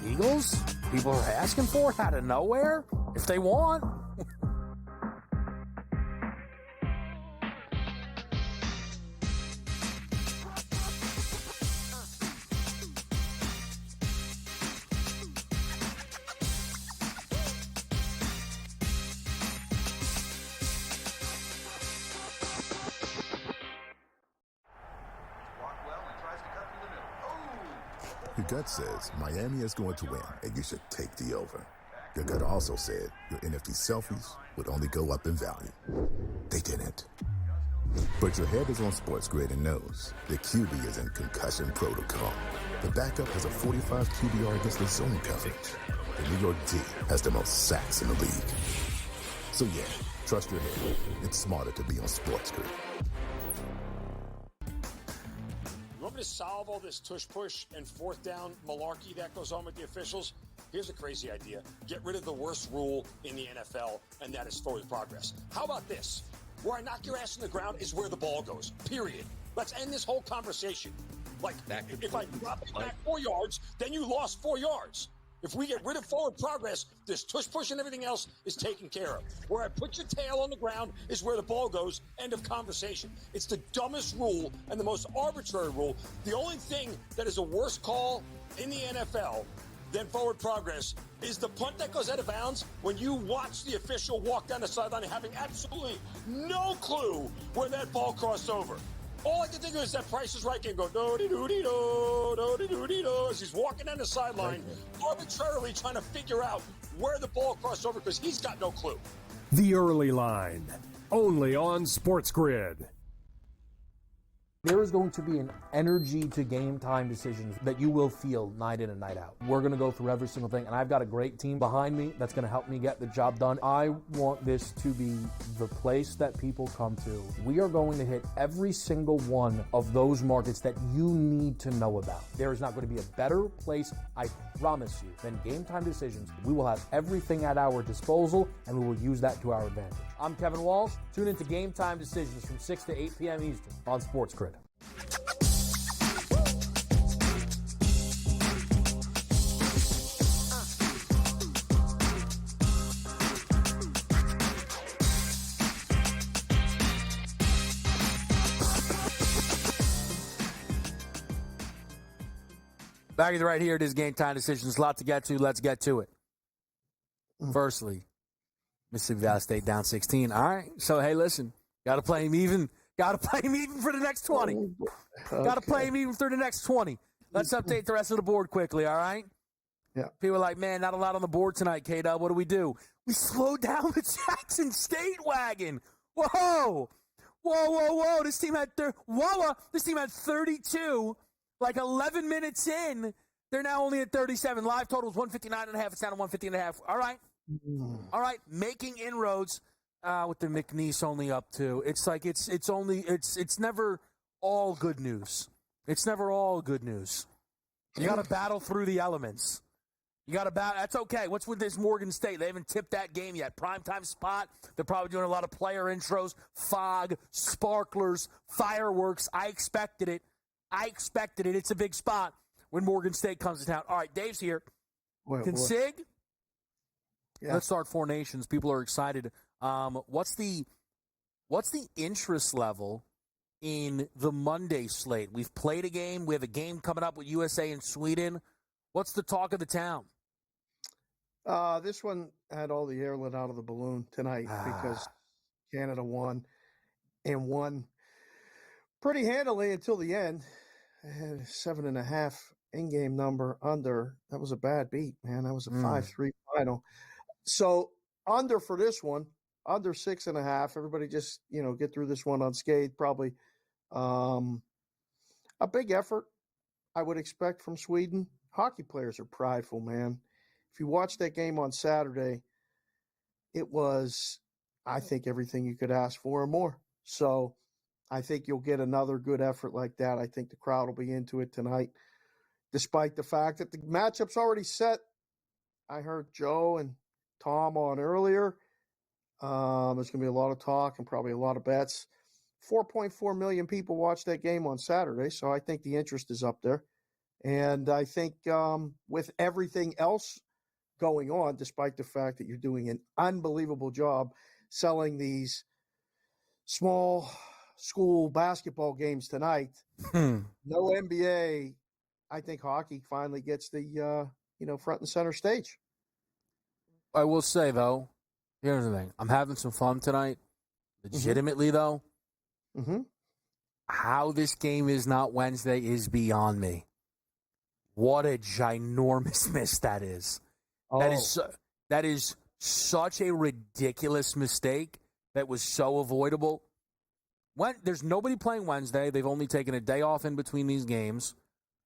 Eagles? People are asking for it out of nowhere? If they want. Your gut says Miami is going to win, and you should take the over. Your gut also said your NFT selfies would only go up in value. They didn't. But your head is on SportsGrid and knows the QB is in concussion protocol. The backup has a 45 QBR against the zone coverage. The New York D has the most sacks in the league. So yeah, trust your head. It's smarter to be on SportsGrid. You want me to solve all this tush-push and fourth down malarkey that goes on with the officials? Here's a crazy idea. Get rid of the worst rule in the NFL, and that is forward progress. How about this? Where I knock your ass on the ground is where the ball goes, period. Let's end this whole conversation. Like, if I drop it back 4 yards, then you lost 4 yards. If we get rid of forward progress, this tush-push and everything else is taken care of. Where I put your tail on the ground is where the ball goes, end of conversation. It's the dumbest rule and the most arbitrary rule. The only thing that is a worse call in the NFL than forward progress is the punt that goes out of bounds when you watch the official walk down the sideline having absolutely no clue where that ball crossed over. All I can think of is that Price is Right game go do-de-do-de-do, do-de-do-de-do, as he's walking down the sideline, arbitrarily trying to figure out where the ball crossed over because he's got no clue. The Early Line, only on SportsGrid. There is going to be an energy to game time decisions that you will feel night in and night out. We're going to go through every single thing, and I've got a great team behind me that's going to help me get the job done. I want this to be the place that people come to. We are going to hit every single one of those markets that you need to know about. There is not going to be a better place, I promise you, than Game Time Decisions. We will have everything at our disposal, and we will use that to our advantage. I'm Kevin Walsh. Tune into Game Time Decisions from 6 to 8 p.m. Eastern on SportsGrid. Back right here. It is Game Time Decisions. A lot to get to. Let's get to it. Firstly, Mississippi Valley State down 16. All right. So, hey, listen. Got to play him even. Got to play him even for the next 20. Okay. Got to play him even for the next 20. Let's update the rest of the board quickly, all right? Yeah. People are like, man, not a lot on the board tonight, K-Dub. What do? We slowed down the Jackson State wagon. Whoa. This team had 32. Like 11 minutes in, they're now only at 37. Live total is 159.5. It's down to 150.5. All right. Making inroads with the McNeese only up to. It's like it's never all good news. It's never all good news. You got to battle through the elements. You got to battle. That's okay. What's with this Morgan State? They haven't tipped that game yet. Primetime spot. They're probably doing a lot of player intros, fog, sparklers, fireworks. I expected it. It's a big spot when Morgan State comes to town. All right, Dave's here. Sig? Yeah. Let's start Four Nations. People are excited. What's the interest level in the Monday slate? We've played a game. We have a game coming up with USA and Sweden. What's the talk of the town? This one had all the air let out of the balloon tonight because Canada won pretty handily until the end. It had a 7.5 in-game number under. That was a bad beat, man. That was a 5-3 final. So under for this one, under 6.5. Everybody just, get through this one unscathed. Probably a big effort, I would expect, from Sweden. Hockey players are prideful, man. If you watch that game on Saturday, it was, I think, everything you could ask for and more. So I think you'll get another good effort like that. I think the crowd will be into it tonight, despite the fact that the matchup's already set. I heard Joe and Tom on earlier. There's going to be a lot of talk and probably a lot of bets. 4.4 million people watched that game on Saturday, so I think the interest is up there. And I think with everything else going on, despite the fact that you're doing an unbelievable job selling these small school basketball games tonight, no NBA, I think hockey finally gets the front and center stage. I will say, though, here's the thing. I'm having some fun tonight. Legitimately, though, how this game is not Wednesday is beyond me. What a ginormous miss that is. Oh. That is such a ridiculous mistake that was so avoidable. There's nobody playing Wednesday. They've only taken a day off in between these games.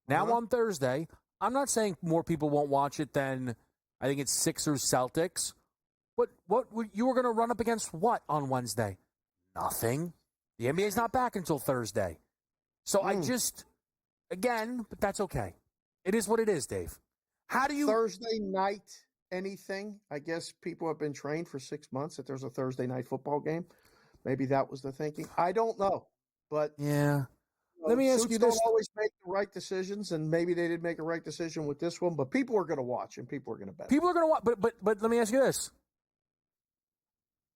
Now on Thursday, I'm not saying more people won't watch it than I think it's Sixers Celtics. What you were going to run up against what on Wednesday? Nothing. The NBA's not back until Thursday. So I just, again, but that's okay. It is what it is, Dave. How do you... Thursday night anything? I guess people have been trained for 6 months that there's a Thursday night football game. Maybe that was the thinking. I don't know. But yeah. Let me ask you this. Don't always make the right decisions, and maybe they did make a right decision with this one, but people are going to watch and people are going to bet. People are going to watch, but let me ask you this.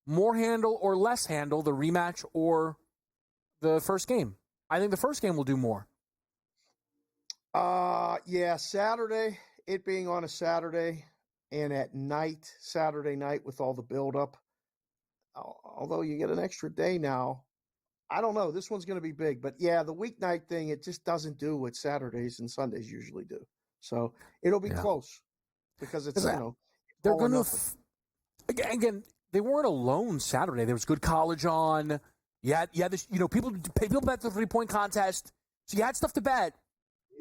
More handle or less handle, the rematch or the first game? I think the first game will do more. Yeah, Saturday, it being on a Saturday and at night, Saturday night with all the buildup. Although you get an extra day now, I don't know. This one's going to be big. But, yeah, the weeknight thing, it just doesn't do what Saturdays and Sundays usually do. So it'll be close because it's, they're going to again, they weren't alone Saturday. There was good college on. Yeah, this, people bet the 3-point contest. So you had stuff to bet.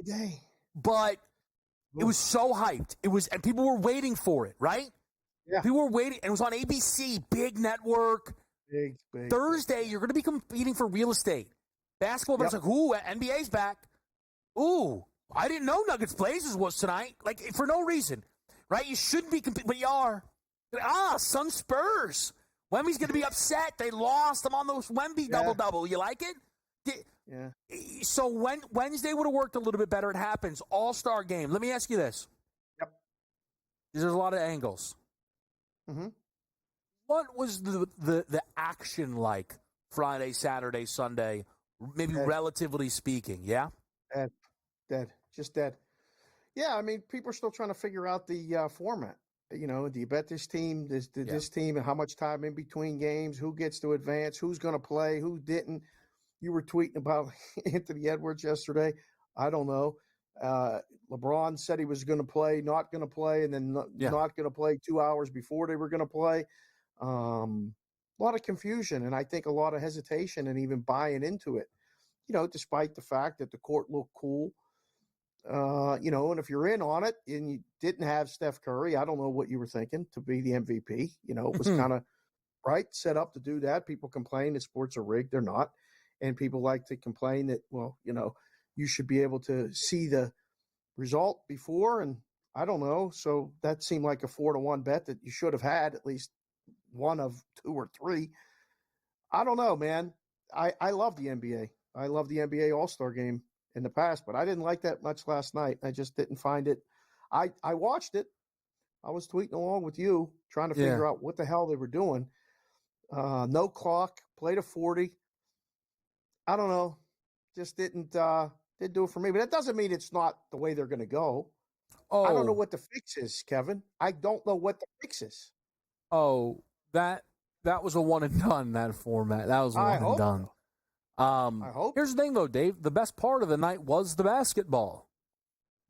Day. But it was so hyped. And people were waiting for it, right? Yeah. People were waiting. And it was on ABC, big network. Big. Thursday, you're going to be competing for real estate. Basketball, but it's like, ooh, NBA's back. Ooh, I didn't know Nuggets Blazers was tonight. Like, for no reason, right? You shouldn't be competing, but you are. Sun Spurs. Wemby's going to be upset. They lost. I'm on those Wemby double-double. You like it? Yeah. So Wednesday would have worked a little bit better. It happens. All-star game. Let me ask you this. Yep. There's a lot of angles. Mm-hmm. What was the action like Friday, Saturday, Sunday, maybe relatively speaking, yeah? Dead. Just dead. Yeah, I mean, people are still trying to figure out the format. Do you bet this team, this team, and how much time in between games, who gets to advance, who's going to play, who didn't? You were tweeting about Anthony Edwards yesterday. I don't know. LeBron said he was going to play, not going to play, and then not going to play 2 hours before they were going to play. A lot of confusion, and I think a lot of hesitation and even buying into it, despite the fact that the court looked cool. And if you're in on it and you didn't have Steph Curry, I don't know what you were thinking to be the MVP. It was kind of set up to do that. People complain that sports are rigged. They're not. and people like to complain that, well, you should be able to see the result before, and I don't know. So that seemed like a 4-1 bet that you should have had at least one of 2 or 3. I don't know, man. I love the NBA. I love the NBA All-Star game in the past, but I didn't like that much last night. I just didn't find it. I watched it. I was tweeting along with you, trying to figure out what the hell they were doing. No clock, played a 40. I don't know. Just didn't do it for me. But that doesn't mean it's not the way they're going to go. Oh, I don't know what the fix is, Kevin. I don't know what the fix is. Oh, that was a one and done, that format. That was a one and done. So. I hope. Here's the thing, though, Dave. The best part of the night was the basketball.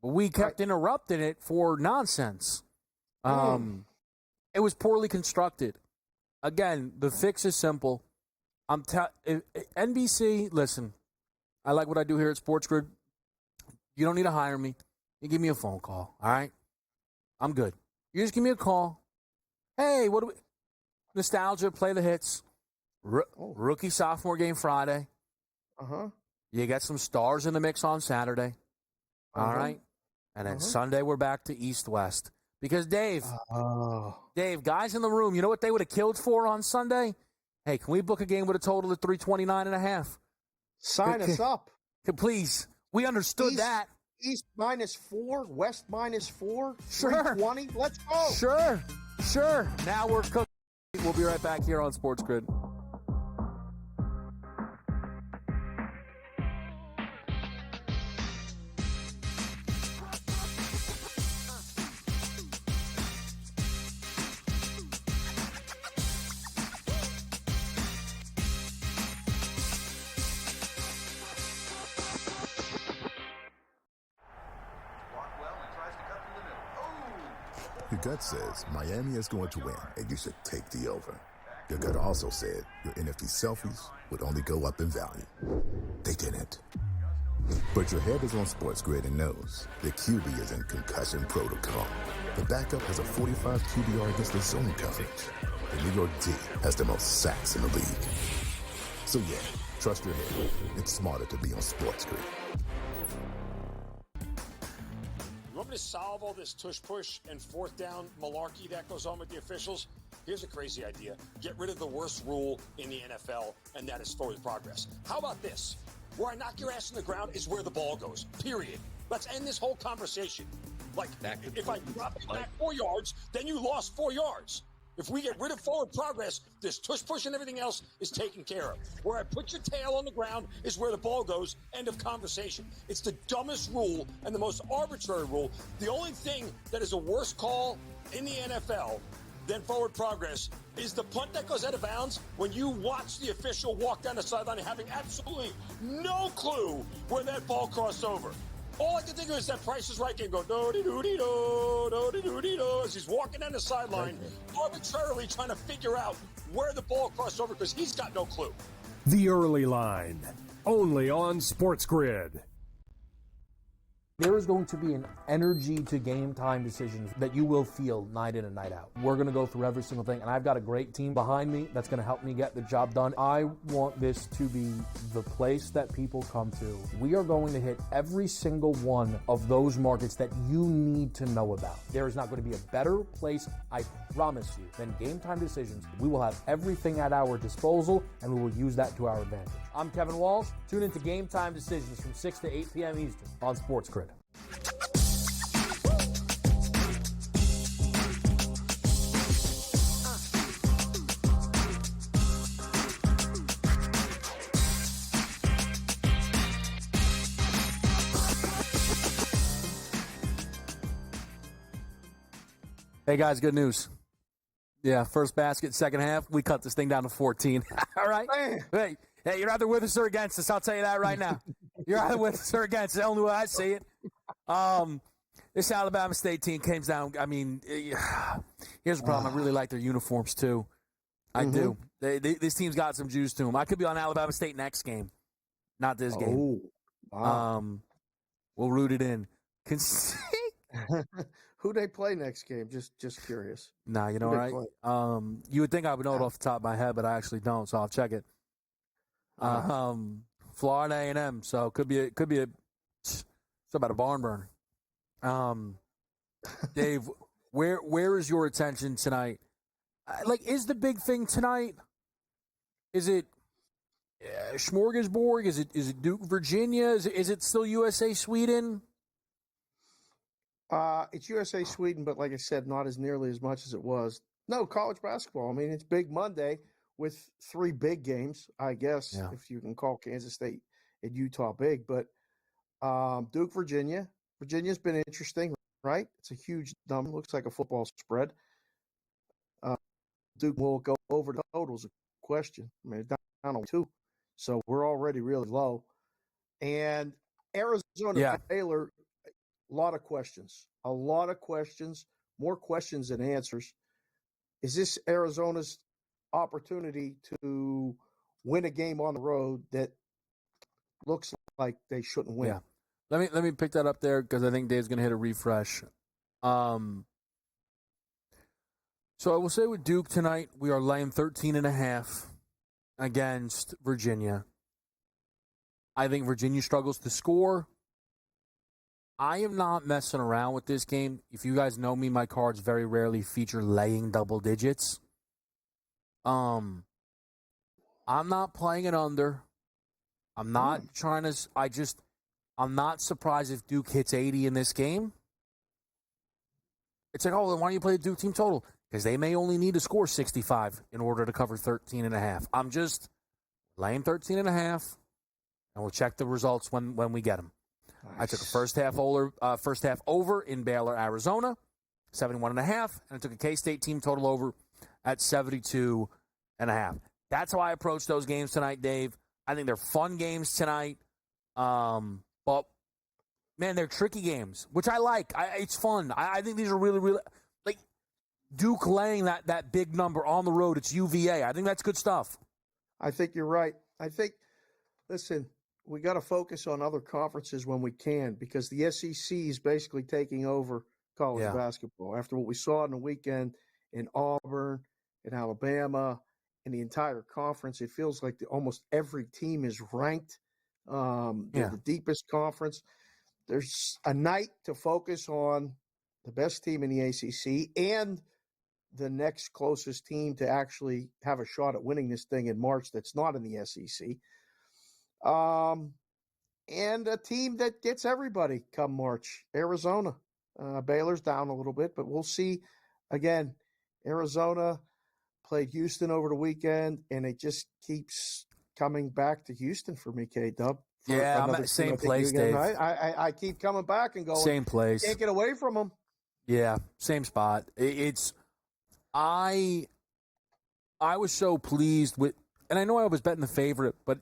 We kept interrupting it for nonsense. It was poorly constructed. Again, the fix is simple. NBC, listen, I like what I do here at SportsGrid. You don't need to hire me. You give me a phone call, all right? I'm good. You just give me a call. Hey, what do we... Nostalgia, play the hits. Rookie sophomore game Friday. You get some stars in the mix on Saturday. All right? And then Sunday we're back to East-West. Because Dave, guys in the room, you know what they would have killed for on Sunday? Hey, can we book a game with a total of 329.5? Sign us up. Please. We understood that. East -4, West -4, Sure. 320. Let's go. Sure. Now we're cooking. We'll be right back here on SportsGrid. Your gut says Miami is going to win, and you should take the over. Your gut also said your NFT selfies would only go up in value. They didn't. But your head is on SportsGrid and knows the QB is in concussion protocol. The backup has a 45 QBR against the zone coverage. The New York D has the most sacks in the league. So yeah, trust your head. It's smarter to be on SportsGrid. You want me to solve all this tush-push and fourth down malarkey that goes on with the officials? Here's a crazy idea. Get rid of the worst rule in the NFL, and that is forward progress. How about this? Where I knock your ass on the ground is where the ball goes, period. Let's end this whole conversation. Like, if I drop you back 4 yards, then you lost 4 yards. If we get rid of forward progress, this tush-push and everything else is taken care of. Where I put your tail on the ground is where the ball goes, end of conversation. It's the dumbest rule and the most arbitrary rule. The only thing that is a worse call in the NFL than forward progress is the punt that goes out of bounds when you watch the official walk down the sideline having absolutely no clue where that ball crossed over. All I can think of is that Price is Right game go do-de-do-de-do, do-de-do-de-do, as he's walking down the sideline, arbitrarily trying to figure out where the ball crossed over because he's got no clue. The Early Line, only on SportsGrid. There is going to be an energy to game time decisions that you will feel night in and night out. We're going to go through every single thing, and I've got a great team behind me that's going to help me get the job done. I want this to be the place that people come to. We are going to hit every single one of those markets that you need to know about. There is not going to be a better place, I promise you, than Game Time Decisions. We will have everything at our disposal, and we will use that to our advantage. I'm Kevin Walsh. Tune into Game Time Decisions from 6 to 8 p.m. Eastern on SportsGrid. Hey guys, good news. Yeah, first basket, second half. We cut this thing down to 14. All right. Hey, you're either with us or against us. I'll tell you that right now. You're either with us or against us. The only way I see it. This Alabama State team came down. I mean, here's the problem. I really like their uniforms too. I do. This team's got some juice to them. I could be on Alabama State next game, not this game. Wow. We'll root it in. Who they play next game? Just curious. Nah, you know, right? You would think I would know it off the top of my head, but I actually don't, so I'll check it. Florida A&M. So could be a it's about a barn burner. Dave, where is your attention tonight? Is the big thing tonight? Is it Smorgasbord? Is it Duke, Virginia? Is it still USA, Sweden? It's USA, Sweden, but like I said, not as nearly as much as it was. No, college basketball. I mean, it's Big Monday with 3 big games, I guess, if you can call Kansas State and Utah big. But Duke, Virginia. Virginia's been interesting, right? It's a huge number. Looks like a football spread. Duke will go over the totals. A question. I mean, down on 2. So we're already really low. And Arizona, Baylor, a lot of questions. More questions than answers. Is this Arizona's opportunity to win a game on the road that looks like they shouldn't win? Yeah. Let me pick that up there because I think Dave's going to hit a refresh. So I will say with Duke tonight, we are laying 13.5 against Virginia. I think Virginia struggles to score. I am not messing around with this game. If you guys know me, my cards very rarely feature laying double digits. I'm not playing it under. I'm not trying to I'm not surprised if Duke hits 80 in this game. It's like, oh, then why don't you play the Duke team total? Because they may only need to score 65 in order to cover 13.5. I'm just laying 13.5, and we'll check the results when we get them. Nice. I took a first half over in Baylor, Arizona, 71.5, and I took a K-State team total over at 72.5. That's how I approach those games tonight, Dave. I think they're fun games tonight. But, man, they're tricky games, which I like. It's fun. I think these are really, really – like Duke laying that big number on the road. It's UVA. I think that's good stuff. I think you're right. Listen, we got to focus on other conferences when we can because the SEC is basically taking over college basketball. After what we saw in the weekend in Auburn, in Alabama, and the entire conference, it feels like almost every team is ranked. They're the deepest conference. There's a night to focus on the best team in the ACC and the next closest team to actually have a shot at winning this thing in March that's not in the SEC. And a team that gets everybody come March, Arizona. Baylor's down a little bit, but we'll see. Again, Arizona played Houston over the weekend, and it just keeps coming back to Houston for me, K-Dub. Yeah, I'm at the same place, Dave. I keep coming back and going. Same place. Can't get away from them. Yeah, same spot. I was so pleased with, and I know I was betting the favorite, but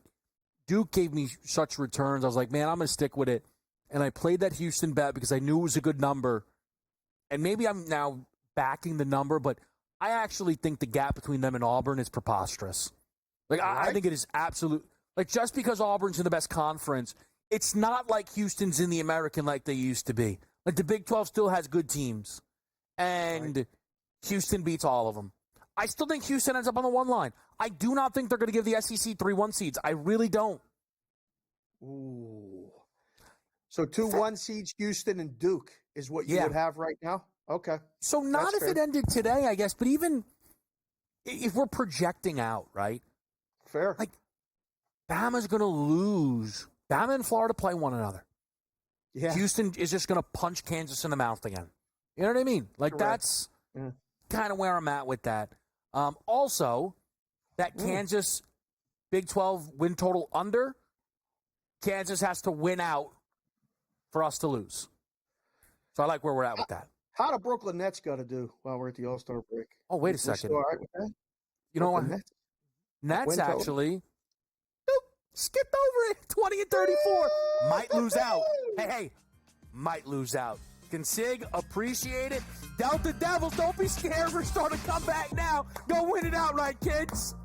Duke gave me such returns. I was like, man, I'm going to stick with it. And I played that Houston bet because I knew it was a good number. And maybe I'm now backing the number, but I actually think the gap between them and Auburn is preposterous. Like, I think it is absolute. Like, just because Auburn's in the best conference, it's not like Houston's in the American like they used to be. Like, the Big 12 still has good teams. And Houston beats all of them. I still think Houston ends up on the 1 line. I do not think they're going to give the SEC 3-1 seeds. I really don't. Ooh. So 2 1 seeds, Houston and Duke, is what you would have right now? Okay. So not if it ended today, I guess, but even if we're projecting out, right? Fair. Like, Bama's going to lose. Bama and Florida play one another. Yeah. Houston is just going to punch Kansas in the mouth again. You know what I mean? Like, that's kind of where I'm at with that. Also, that Kansas Big 12 win total under, Kansas has to win out for us to lose. So I like where we're at with that. How do Brooklyn Nets got to do while we're at the All-Star break? Oh, wait a second. All right with that? You know what? Nets actually skipped over it. 20-34. Might lose out. Hey, might lose out. Consig, appreciate it. Delta Devils, don't be scared. We're starting to come back now. Go win it outright, kids.